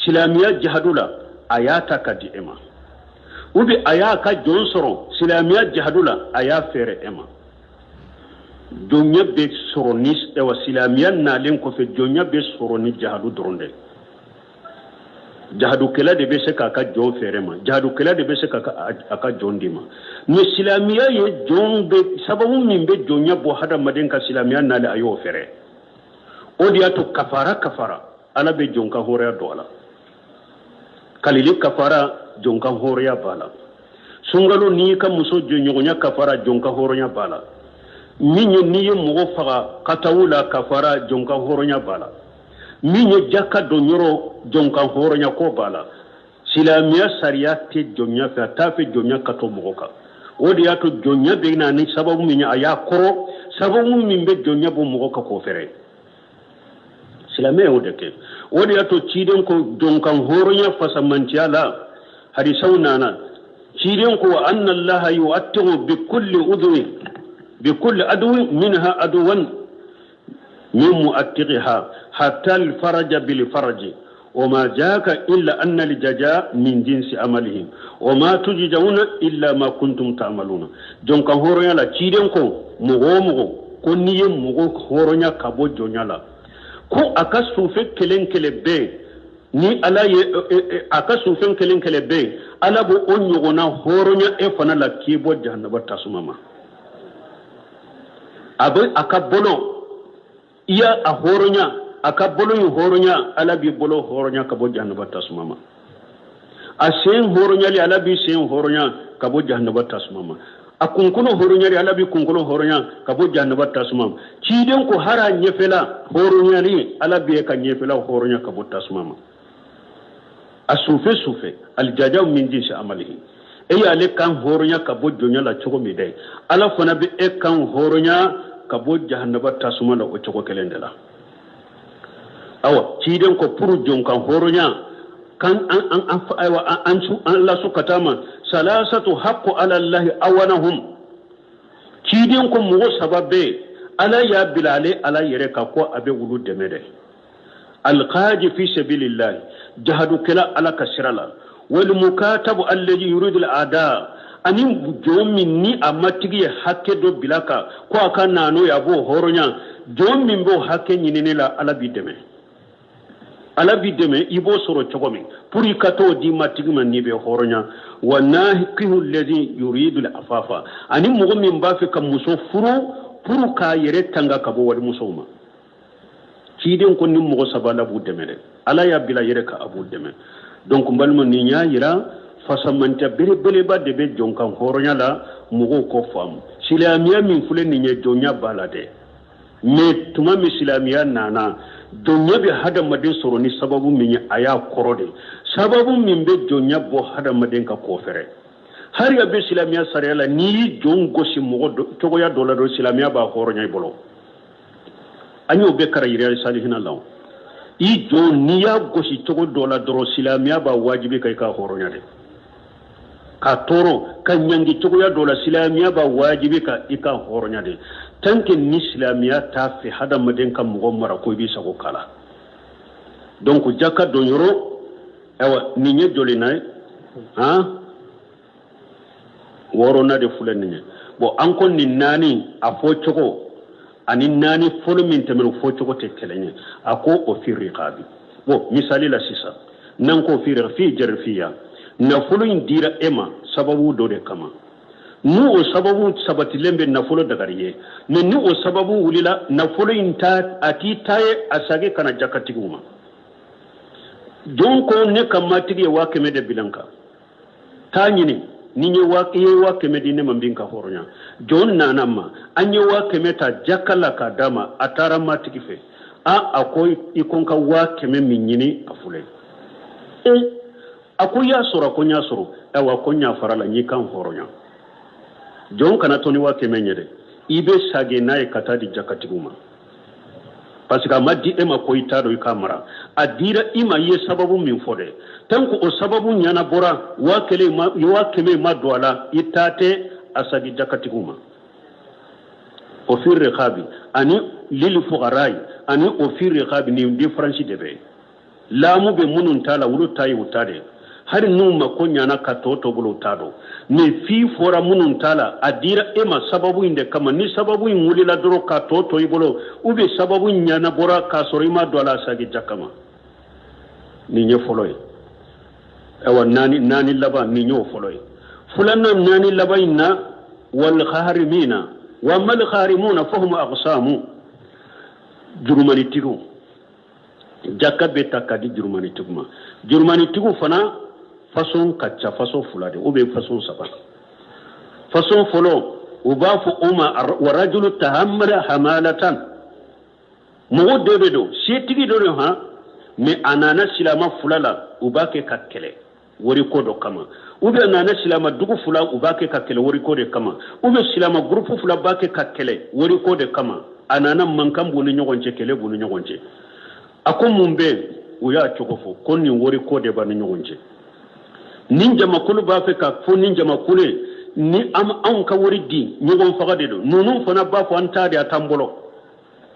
Speaker 2: silamiya jihadu la ayata ka di ema ubi aya ka jon soro silamiya jihadula aya fere ema jonya be soro ni ewa silamiya nalen ko fe jonya be soro ni jihadu doronde jihadu kala de be se ka jon fere ma jihadu kala de be se ka aka jon dima ni silamiya ye jon be sababu min be jonya bo hada maden ka silamiya nale ayo fere odiya to kafara ala be jonka hore do ala kalili kafara jonka horoya bala sungalo ni ka muso jonyonya kafara jonka horonya bala minye niye mugo faga katawula kafara jonka horonya bala minye jaka donyoro jonka horonya ko bala silamiya sariya te jonya fa tafe jonya kato mugoka odi yato jonya be na ni sababu minya aya koro sababu mimbe jonya bo mugoka ko fere silamiya odeke odi yato chiden ko jonka horonya fasamantiala hadisaw nana ciiden ko anna allah yu'attiru bi kulli adwi minha adwan min mu'attiqiha hatta al faraja bil faraji وما جاك إلا أن الجزاء من جنس عملهم وما تجزون إلا ما كنتم تعملون جونكا هوريا لا تشيدن كو مغو كوني مغو هوريا كابو جونيالا كو أكاسو في كلين كلبي ni ala ye aka sufen kelen kele be ala bo onyogona horonya e fana la kibo jahannaba tasumama abe aka bolo iya a horonya aka bolo yu horonya ala bi bolo horonya ka bo jahannaba tasumama a sen horonya li ala bi sen horonya ka bo jahannaba tasumama a kunkuno horonya li ala bi kunkuno horonya ka bo jahannaba tasumama ciden ko hara nyefela horonya li ala bi ka nyefela horonya ka bo tasumama asufe aljaja min jinsi amalihi e ale kan horonya ka bo jonya la chogo mi dai ala fana bi e kan horonya ka bo jahannaba tasuma la o chogo kelendela awa ciden ko puru jon kan horonya kan an la su katama salasatu haqqu ala allah awanahum ciden ko mo sababe ala ya bilale ala yere ka ko abe wulu demede القاج في سبيل الله جهدوا كلا على كسرلا والمكاتب الذي يريد الأداء أني جوم مني أما تيجي حكي دو بلاكا كوا كان نانو يابو هورنيا جوم من بو حكي نينيلا على بيدمه يبو سورو تشومي بوري كاتو دي ما تيجي من نيبي هورنيا وناهكه الذي يريد العفافا أني مغم من بافي كمسو فرو كا يري تانغا كبو ودي مسوما ciden ko nim mo sabala bu demere ala ya bila yere ka abu deme donc mbalmo ni nya yira fasamanta bele ba de be jonka horonya la mugo ko fam silamiya min fule ni nya jonya balade me tuma mi silamiya nana donya be hada madin soro ni sababu min aya korode sababu min be jonya bo hada madin ka ko fere har ya be silamiya sarela ni jongo si mugo to ya dola do silamiya ba horonya bolo anyo be kara yiri salihina law i jo niya gosi togo dola doro silamiya ba wajibi kai ka horonya de ka toro kan nyangi togo ya dola silamiya ba wajibi ka ika horonya de tanke ni silamiya ta fi hada maden kan mugo mara ko bi sago kala donc jaka do yoro ewa ni nye joli nay ha woro na de fulen ni bo ankon ni nani afo chogo ani nani folo min temero fo chogo te kelenye ako o fi riqabi bo misali la sisa nanko fi jarfiya nafolo indira ema sababu do de kama nu o sababu sabati lembe nafolo dagariye ne ni o sababu wulila nafolo inta ati taye asage kana jakatiguma jonko ne kamatigi wa keme de bilanka tanyini ninye wa keme di ne mambinka horonya jon nanama anye wa keme ta jakala ka dama atara matigi fe akoy ikonka wa keme minyini afule akuya sura konya suru ewa konya farala nyikan horonya jon kana toni wa keme nyede ibe sage nae katadi jakatiguma parce que amadi ema ko itado ikamara adira ima ye sababu min fode tanko o sababu nyana bora wa keme ma doala itate asagi jakatiguma o fi riqabi ani lil fuqarai ani o fi riqabi ni difference debe lamu be munun tala wulu tayi utade hari numa ko nyana katoto bulu tado ne fi fora munun tala adira ema sababu inde kama ni sababu nguli la doro katoto ibolo ube sababu nyana bora kasorima dola sagi jakama ni nye foloy ewa nani laba ni nyo foloy fulana nani laba inna wal kharimina wa mal kharimuna fahum aqsamu jurumani tigu jakabe takadi jurumani tiguma jurumani tigu fana façon kacha façon fulade ou bien façon saba façon folo ubafu wa rajulu tahammala hamalatan mo debedo setigi do ha me anana silama fulala ubake kakkele wori kodo kama ube anana silama dugu fula ubake kakkele wori kode kama ube silama groupe fula bake kakkele wori kode kama anana mankam bonu nyogonche kele bonu nyogonche akom mumbe uya chokofo konni wori kode banu nyogonche ninja makulu ba fe ka fo ninja makule ni an ka wori di nyogon fagade do nunu fana ba fo anta de atambolo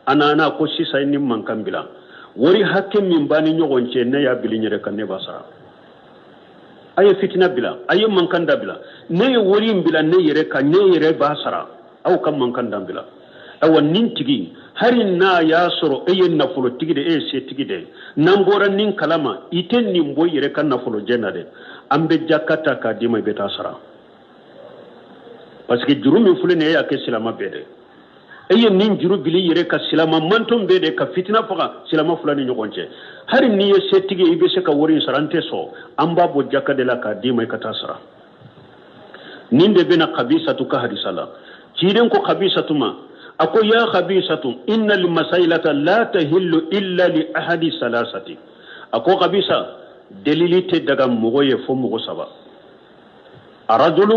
Speaker 2: anana ko sisa ni man kambila wori hakke min bani nyogon ce ne ya bilinyere kan ne basara aye fitina bila aye man kanda bila ne wori bila ne yere kan ne yere basara aw kan man kanda bila awa nintigi hari na ya soro eye nafulo tigide se tigide nambora nin kalama iten ni mboy yere kan nafulo jenade ambe jakata ka dima beta sara parce que jurumi fulene ya ke silama bede eye nin juru bili yere ka silama manton bede ka fitina faga silama fulani nyogonche hari ni ye setige ibe se ka wori sarante so amba bo jakade la ka dima ka tasara ninde bena khabisatu ka hadisala kiden ko khabisatu ma ako ya khabisatu innal masailata la tahillu illa li ahadi salasati ako khabisa delilite daga mogoye fo mogo saba arajulu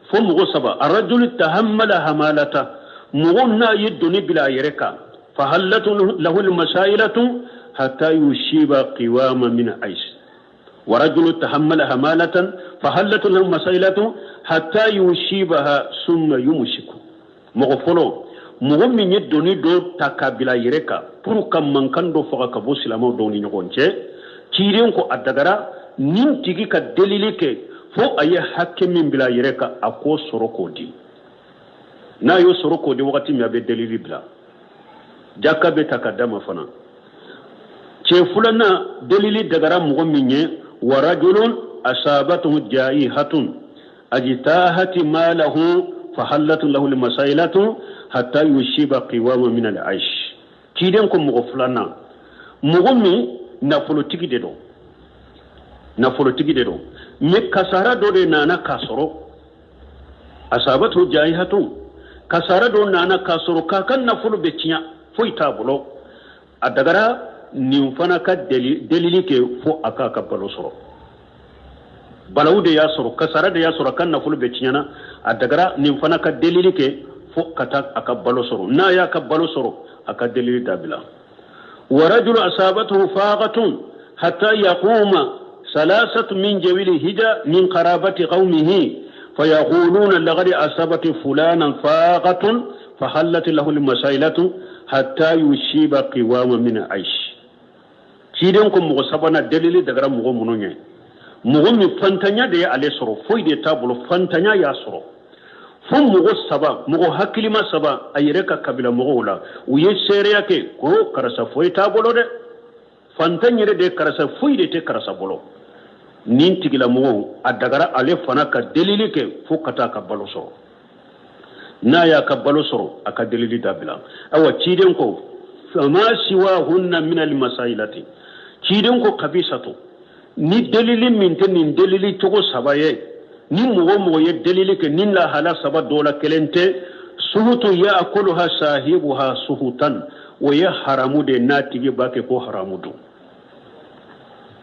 Speaker 2: fo mogo saba arajulu tahammala hamalata mogo na yiduni bila yereka fahallatu lahu almasailatu hatta yushiba qiwama min aish ورجل تحمل حمالة فهلت له المسائلة حتى يشيبها ثم يمسك مغفلو مغمن يدوني دو تكابلا يرeka pour kam mankando faga kabo silamo doni nyogonche kiren ko adagara nin tigi ka delilike fo aye hakke min bila yireka ako sorokodi na yo sorokodi wakati mi abe delili bila jakabe takadama fana che fulana delili dagara mugo minye warajulun asabatu jaihatun ajitahati malahu fahallatu lahu almasailatu hatta yushiba qiwama min alaish kiden ko mugo fulana mugo mi nafolo tigi de do me kasara do de nana kasoro asabatu jaihatu kasara do nana kasoro ka kan nafolo becinya foi tabulo adagara ni fana ka delili ke fo aka ka balo soro balawde ya soro kasara de ya soro kan nafolo becinya na adagara ni fana ka delili ke fo kata aka balo soro na ya ka balo soro aka delili dabila ورجل أصابته فاقة حتى يقوم ثلاثة من جويل هجا من قرابة قومه فيقولون لقد أصابت فلانا فاقة فحلت له المسائلة حتى يشيب قوام من عيش كيدنكم مغصبنا دليل دغرا مغو منونye مغو مي فانتانيا دي علي سرو فوي دي تابلو فانتانيا يا سرو fo mogo saba mogo hakilima saba ayireka kabila mogo la uye sereya ke ko karasa foyi tabolo de fantanyere de karasa fuide te karasa bolo nin tigila mo adagara ale fana ka delili ke fo kata ka balo soro na ya ka balo soro aka delili dabila awa ciden ko fama siwa hunna min al masailati ciden ko kabisatu ni delili min te nin delili togo sabaye ni mo ye delili ke nin la hala saba dola kelente suhutu ya akuluha sahibuha suhutan wa ya haramu de natigi bake ko haramu do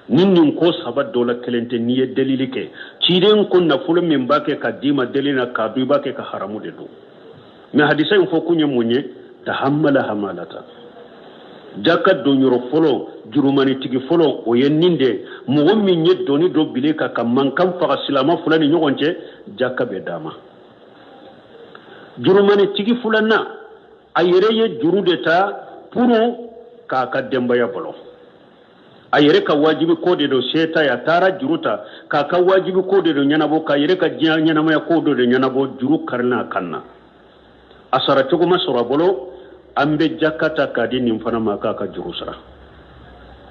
Speaker 2: nin ko saba dola kelente ni ye delili ke ciden ko na fulo min bake ka dima delina ka du bake ka haramu de do me hadisa fo kunya munye tahammala hamalata jaka donyoro folo jurumani tigi folo o yenninde mo min nye doni do bileka ka mankam fa silama fulani nyogonce jaka be dama jurumani tigi fulana ayere ye jurude ta puru ka demba ya bolo ayere ka wajibi kode do seta ya tara juruta ka wajibi kode do nyanabo ka yere ka nyanama ya kode do nyanabo juru karna kanna asara chogo masora bolo ambe jakata kadi nim fana maka ka jurusara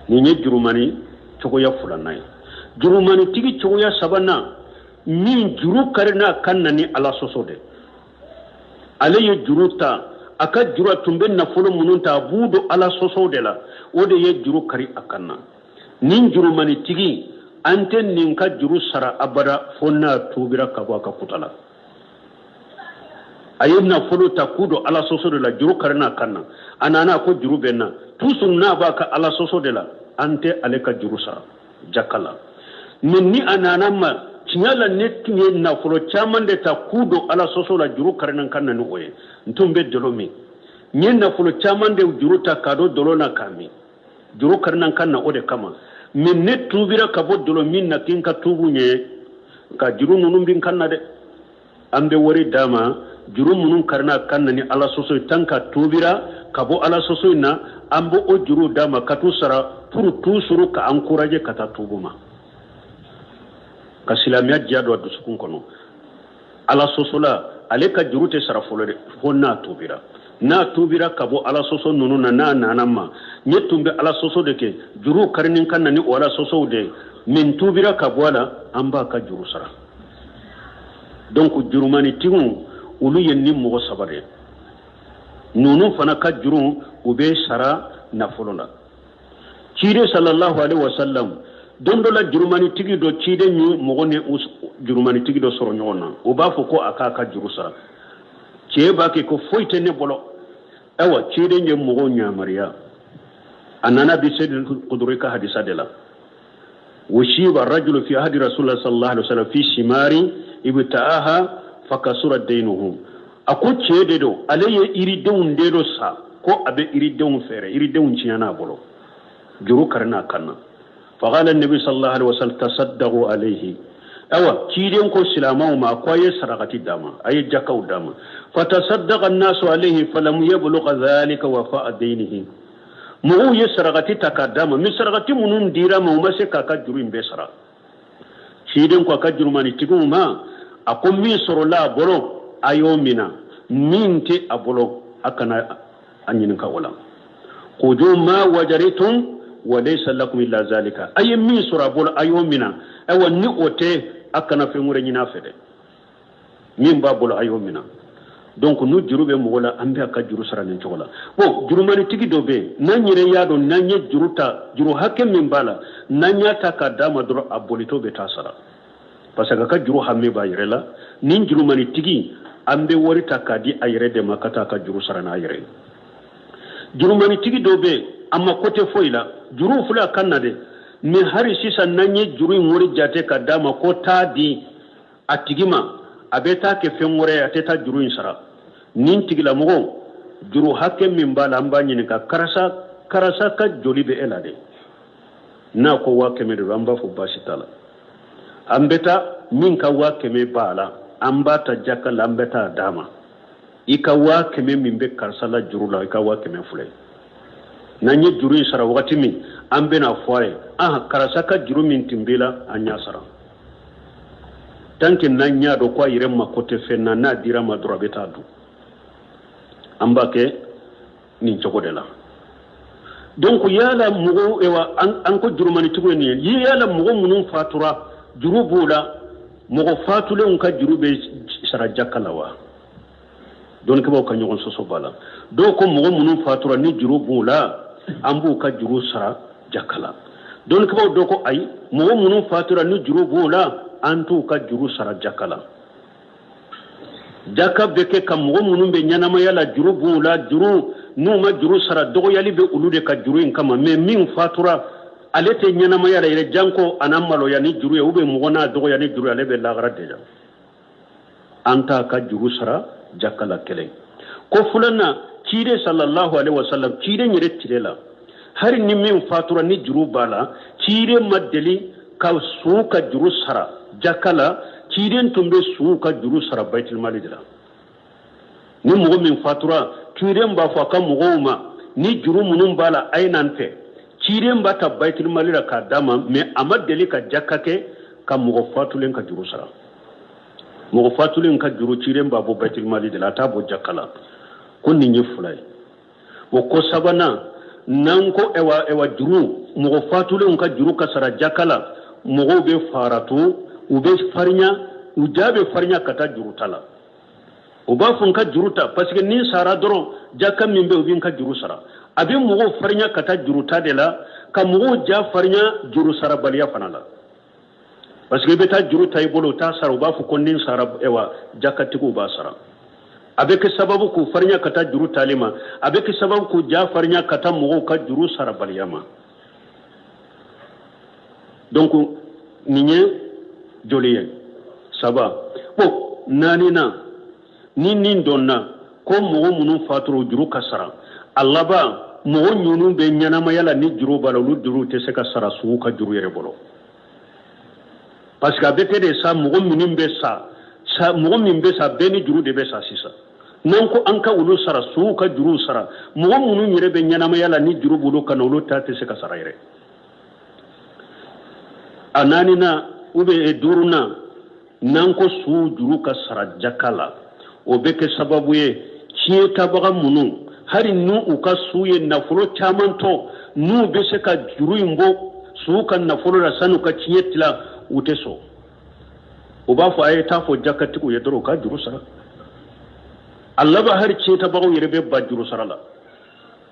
Speaker 2: ni nye jurumani chogo ya fulana jurumani tigi chogo ya sabana min juru karna kanna ni ala sosode ale ye juruta aka jura tumbe na folo mununta budo ala sosode la ode ye juru kari akanna nin jurumani tigi ante nin ka juru sara abada fonna tubira kabwa ka kutala ayibna folo takudo ala soso de la juru karna kanna anana ko juru benna tusun na baka ala soso de la ante aleka juru sa jakala minni anana ma tinyala netni na folo chaman de takudo ala soso la juru karna kanna no oye ntumbe dolomi nyenna folo chaman de juru ta kado dolona kami juru karna kanna ode kama minne tubira kabo dolomi na kinka tubunye ka juru nunum bin kanna de ambe wori dama juru munun karna kanna ni ala soso tanka tubira kabo ala soso na ambo o juru dama katu sara pour toujours ka encourager kata tubuma ka silamiya jado do sukun kono ala soso la ale ka juru te sara folo de fonna tubira na tubira kabo ala soso nunu na nanama nyetumbe ala soso de ke juru karnin kanna ni wala soso de min tubira kabo ala amba ka juru sara donc jurumani tigun ulu yenni mogo sabare nunu fana ka juru ube sara nafolo la cide sallallahu alaihi wasallam dondo la jurumani tigi do cide ni mogo ne jurumani tigi do soro nyona o ba fo ko aka ka juru sara ce ba ke ko foite ne bolo ewa cide nye mogo nya mariya anana bi sayyid qudrika hadisa de la وشيب الرجل في عهد رسول الله صلى الله عليه وسلم في شماري ابتاعها فكسر دينه اكو تشيدو عليه يريدون ديدو سا كو ابي يريدون فيره يريدون تشيانا بولو جرو كرنا كنا فقال النبي صلى الله عليه وسلم تصدقوا عليه اوا تشيدن كو سلامو ما كوي سرقتي داما اي جاكو داما فتصدق الناس عليه فلم يبلغ ذلك وفاء دينه mu ye saragati takadama mi saragati munun dira mu mase kaka juru imbe sara shiden ko ka juru mani tiguma akom mi soro la bolo ayo mina minti abolo akana anyin ka wala quduma wajaritum wa laysa lakum illa zalika ay mi soro bolo ayo mina awa ni ote akana fe mure nyina fede min ba bolo ayo mina donc nu jurube mo wala ambe aka juru sara nen chola bo juru mani tigi dobe nanyire yado nanye juruta juru hakke min bala nanya taka dama dro abolito be tasara parce que ka juru hamme ba yirela nin juru mani tigi ambe wori takadi ayre de makata ka juru sara na ayre juru mani tigi dobe amma kote foila juru fula kannade mi hari sisa nanye juru ngori jate ka dama ko tadi atigima abeta ke femore ateta juru insara nin tigila mogo juru hakke min bala ambani ka karasa ka jolibe elade na ko wa keme do amba fu basitala ambeta min ka wa keme bala ambata jakka lambeta dama ika wa keme min be karsala juru la ika wa keme fule nanye juru insara wakati min ambe na foire karasa ka juru min timbila anya sara tanke nanya do kwa iremma kote fenna na dirama durabeta du ambake ni chokodela donc yala mugo ewa an ko jurumani tugo ni yala mugo munun fatura jurubula mugo fatule unka jurube sara jakalawa don ke ka nyogon soso bala do ko mugo munun fatura ni jurubula ambu ka juru sara jakala don ke do ko ay mugo munun fatura ni jurubula antu ka juru sara jakala jaka beke kam mugo munun be nyanama yala jurubula juru numa juru sara dogo yali be ulude ka juru in kama me min fatura alete nyanama yala ire janko anamalo yani juru ya ube mugona dogo yani juru ale be lagara deja anta ka juru sara jakala kele ko fulana kire sallallahu alaihi wasallam kire nyire tirela hari ni min fatura ni juru bala kire madeli ka suka juru sara jakala kire tumbe suka juru sara baitul mali dala ni mugo min fatura kiren ba fa kan mugoma ni juru munun bala ainan fe kiren ba ta baitul malira ka dama me amad deli ka jakkake ka mugo fatulen ka juru sara mugo fatulen ka juru kiren ba bo baitul mali de la ta bo jakkala kunni ni fulay wo ko sabana nan ko ewa juru mugo fatulen ka juru ka sara jakkala mugo be faratu ube farnya ujabe farnya kata juru tala uba fun ka juruta parce que ni sara doro jakam min be ubin ka juru sara abin mugo farnya kata juruta de la ka mugo ja farnya juru sara baliya fanala parce que beta juruta ibolo ta sara uba fu konnin sara ewa jakati ko ba sara abe ke sababu ku farnya kata juruta lima abe ke sababu ku ja farnya kata mugo ka juru sara baliya ma donc ninye joliye saba bo nani na nin donna ko mogo munun faturo juru kasara allaba mogo nyunu be nyanama yala ni juru bala lu juru te se kasara su ka juru yere bolo parce que abete de sa mogo minun be sa mogo min be sa be ni juru de be sa sisa non ko anka ulu sara su ka juru sara mogo munun yere be nyanama yala ni juru bulu kana ulu ta te se kasara yere ananina ube duruna nan ko su juru kasara jakala o be ke sababu ye ciye tabaga munu hari nu u ka suye nafolo caman to nu be se ka juru imbo su ka nafolo la sanu ka ciye tila ute so o ba fo aye ta fo jakati ko yedoro ka juru sara Allah ba hari ciye tabaga yere be ba juru sara la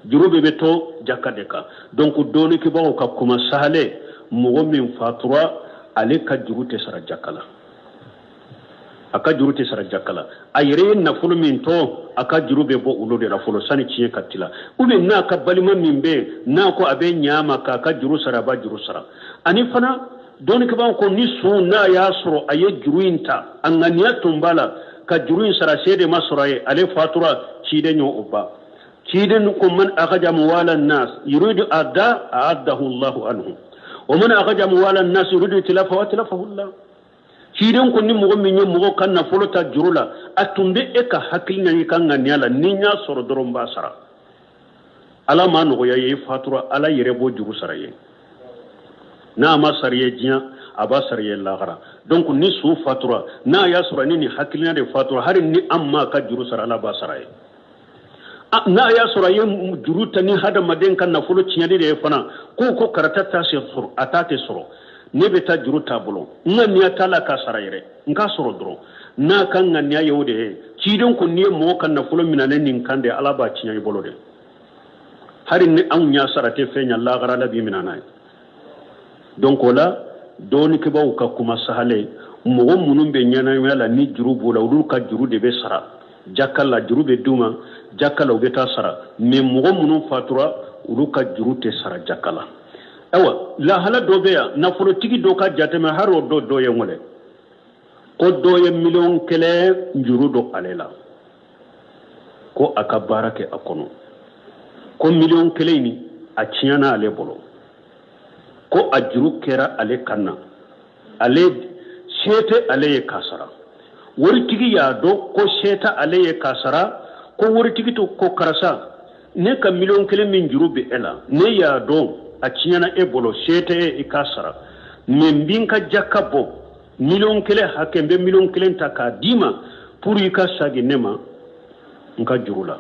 Speaker 2: juru be to jakade ka donc doni ke ba ka kuma sahale mo min fatura ale ka juru te sara jakala aka juru te sara jakala ayre na fulu min to aka juru be bo ulo de la fulu sani ciye katila ube na ka balima min be na ko abe nyama ka juru sara ba juru sara ani fana doni ke ba ko ni su na ya soro aye juru inta anganiya tumbala ka juru sara sede masuraye ale fatura cide nyo uba cide ko man akaja muwala nas yuridu adda a'addahu Allah anhu wa man akaja muwala nas yuridu tilafa wa tilafahu Allah kiren ko ni mugo min mugo kan na folota jurula atumbe e ka hakilna ni kan nganyala ni nya soro doron ba sara ala ma no ya yi fatura ala yere bo juru sara ye na ma sariye jiya aba sariye lagara donc ni su fatura na ya sura ni hakilna de fatura har ni amma ka juru sara ala ba sara ye na ya sura ye juru tani hada maden kan na folo ciyade de fana ko karata ta se soro atate soro ne be ta juru tabulo ngania tala ka sarayre nka soro dro na kan ngania yewde cidon ko ne mo kan na fulo minane nin kande alaba cinya bolo de hari ne an nya sarate fenya la gara la bi minana donc wala doni ke baw ka kuma sahale mo munun be nyana yala ni juru bola ulu ka juru de be sara jakalla juru be duma jakalla be ta sara me mo munun fatura ulu ka juru te sara jakalla awa la hala dobeya na politiki do ka jateme haro do ye ngole ko do ye million kele njuru do alela ko aka barake akono ko million kele ni a ciyana ale bolo ko a juru kera ale kanna ale shete ale ye kasara wori tigi ya do ko sheta ale ye kasara ko wori tigi to ko karasa ne ka million kele min juru be ela ne ya do a ciyana e bolo shete e kasara men bin ka jakabo million kele hakembe million kele ta ka dima pour yi ka sagi nema nka jurula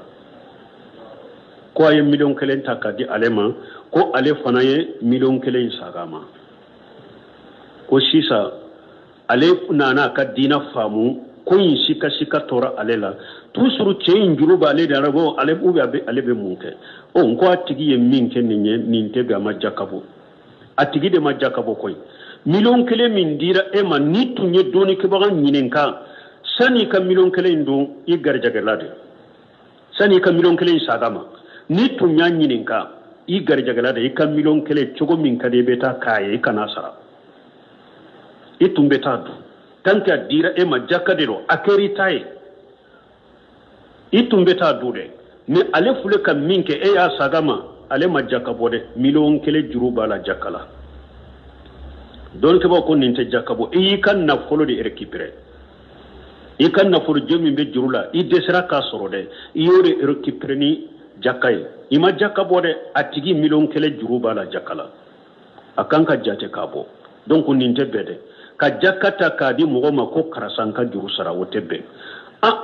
Speaker 2: ko ay million kelen takadi alema ko ale fana ye million kelen sagama ko sisa ale nana ka dina famu ko yin sika tora ale la tusuru ceyin juruba ale da rabo ale ube ale be munke o nko atigi ye minke ninye ninte ga majakabo atigi de majakabo koy million kelen min dira e ma ni tunye doni ke bagan nyinenka sani ka million kelen ndo i garjagalade sani ka million kelen sagama ni tunya nyinenka i garjagalade i ka million kelen chogo min kade beta kaye kana sara i tumbeta du tanka dira e ma jakadero akeri taye i tumbeta du de ni ale fule ka minke e ya sagama ale ma jakabo de million kelen juruba la jakala don ke ba ko ninte jakabo i kan na folo de récupérer i kan na folo jomi be jurula i desira ka soro de i yore récupérer ni jakay ima jakabo de atigi million kele juruba la jakala akanka jate kabo donc ninte bede ka jakata ka di mogo ma ko karasanka juru sara wotebe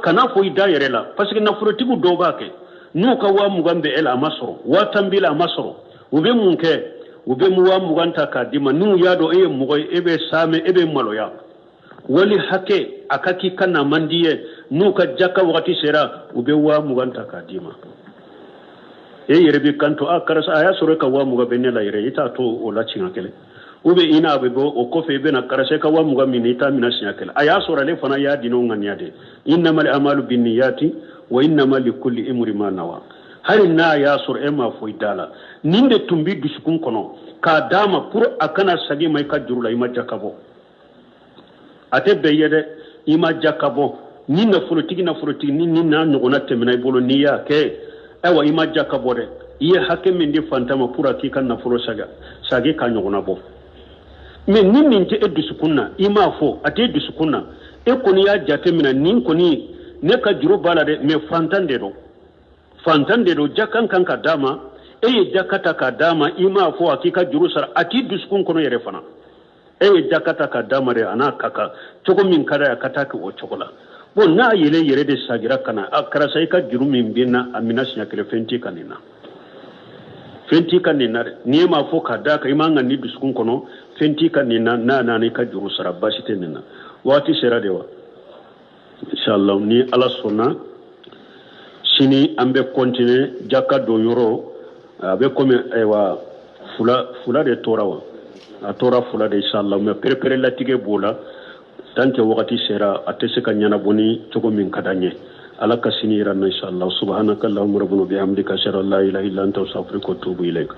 Speaker 2: kana fo ida yere la parce que na folo tigu do ba ke nu ka wa mugambe ela masoro wa tambila masoro ube munke ube muwa muganta ka dima nu yado e mugoy ebe same ebe maloya wali hake akaki kana mandiye nu ka jaka wakati sera ube wa muganta ka dima e yere bi kanto akarasa aya sore ka wa muga benela yere ita to o la cinga kele ube ina be go o kofe be na karase ka wa muga minita mina sinya kele aya sore le fana ya dino nganyade innamal amalu binniyati wa innamal likulli imri ma nawa hari na ya sur ema foidala ninde tumbi dusukun kono ka dama pour akana sagi mai ka jurula ima jakabo ate beyede ima jakabo ni na folotigi ni na nyogona temina ibolo ni ya ke ewa ima jakabo de iye hake mindi fantama pour akika na folo sagi ka nyogona bo me ni ninte edusukunna ima fo ate edusukunna e koni ya jatemina ni koni ne ka juru bala de me fantande do jakan kan ka dama eye jakata ka dama ima fo akika juru sara ati duskun kono yere fana eye jakata ka dama re ana kaka chogo min kada ya kata ka o chogola bon na yere de sagira kana akara sai ka juru min binna amina sinya kele fenti kanina ni ma fo ka da ka imanga ni duskun kono fenti kanina na ni ka juru sara basite nina wati sera dewa inshallah ni ala sonna sini ambe continue jaka do yoro abe comme ewa fula de torawa a tora fula de inshallah me prepare la tige bola tanke wakati sera atese ka nyana boni chogo min kadanye ala ka sini ran inshallah subhanakallahumma rabbana bihamdika ashhadu an la ilaha illa anta astaghfiruka wa atubu ilaik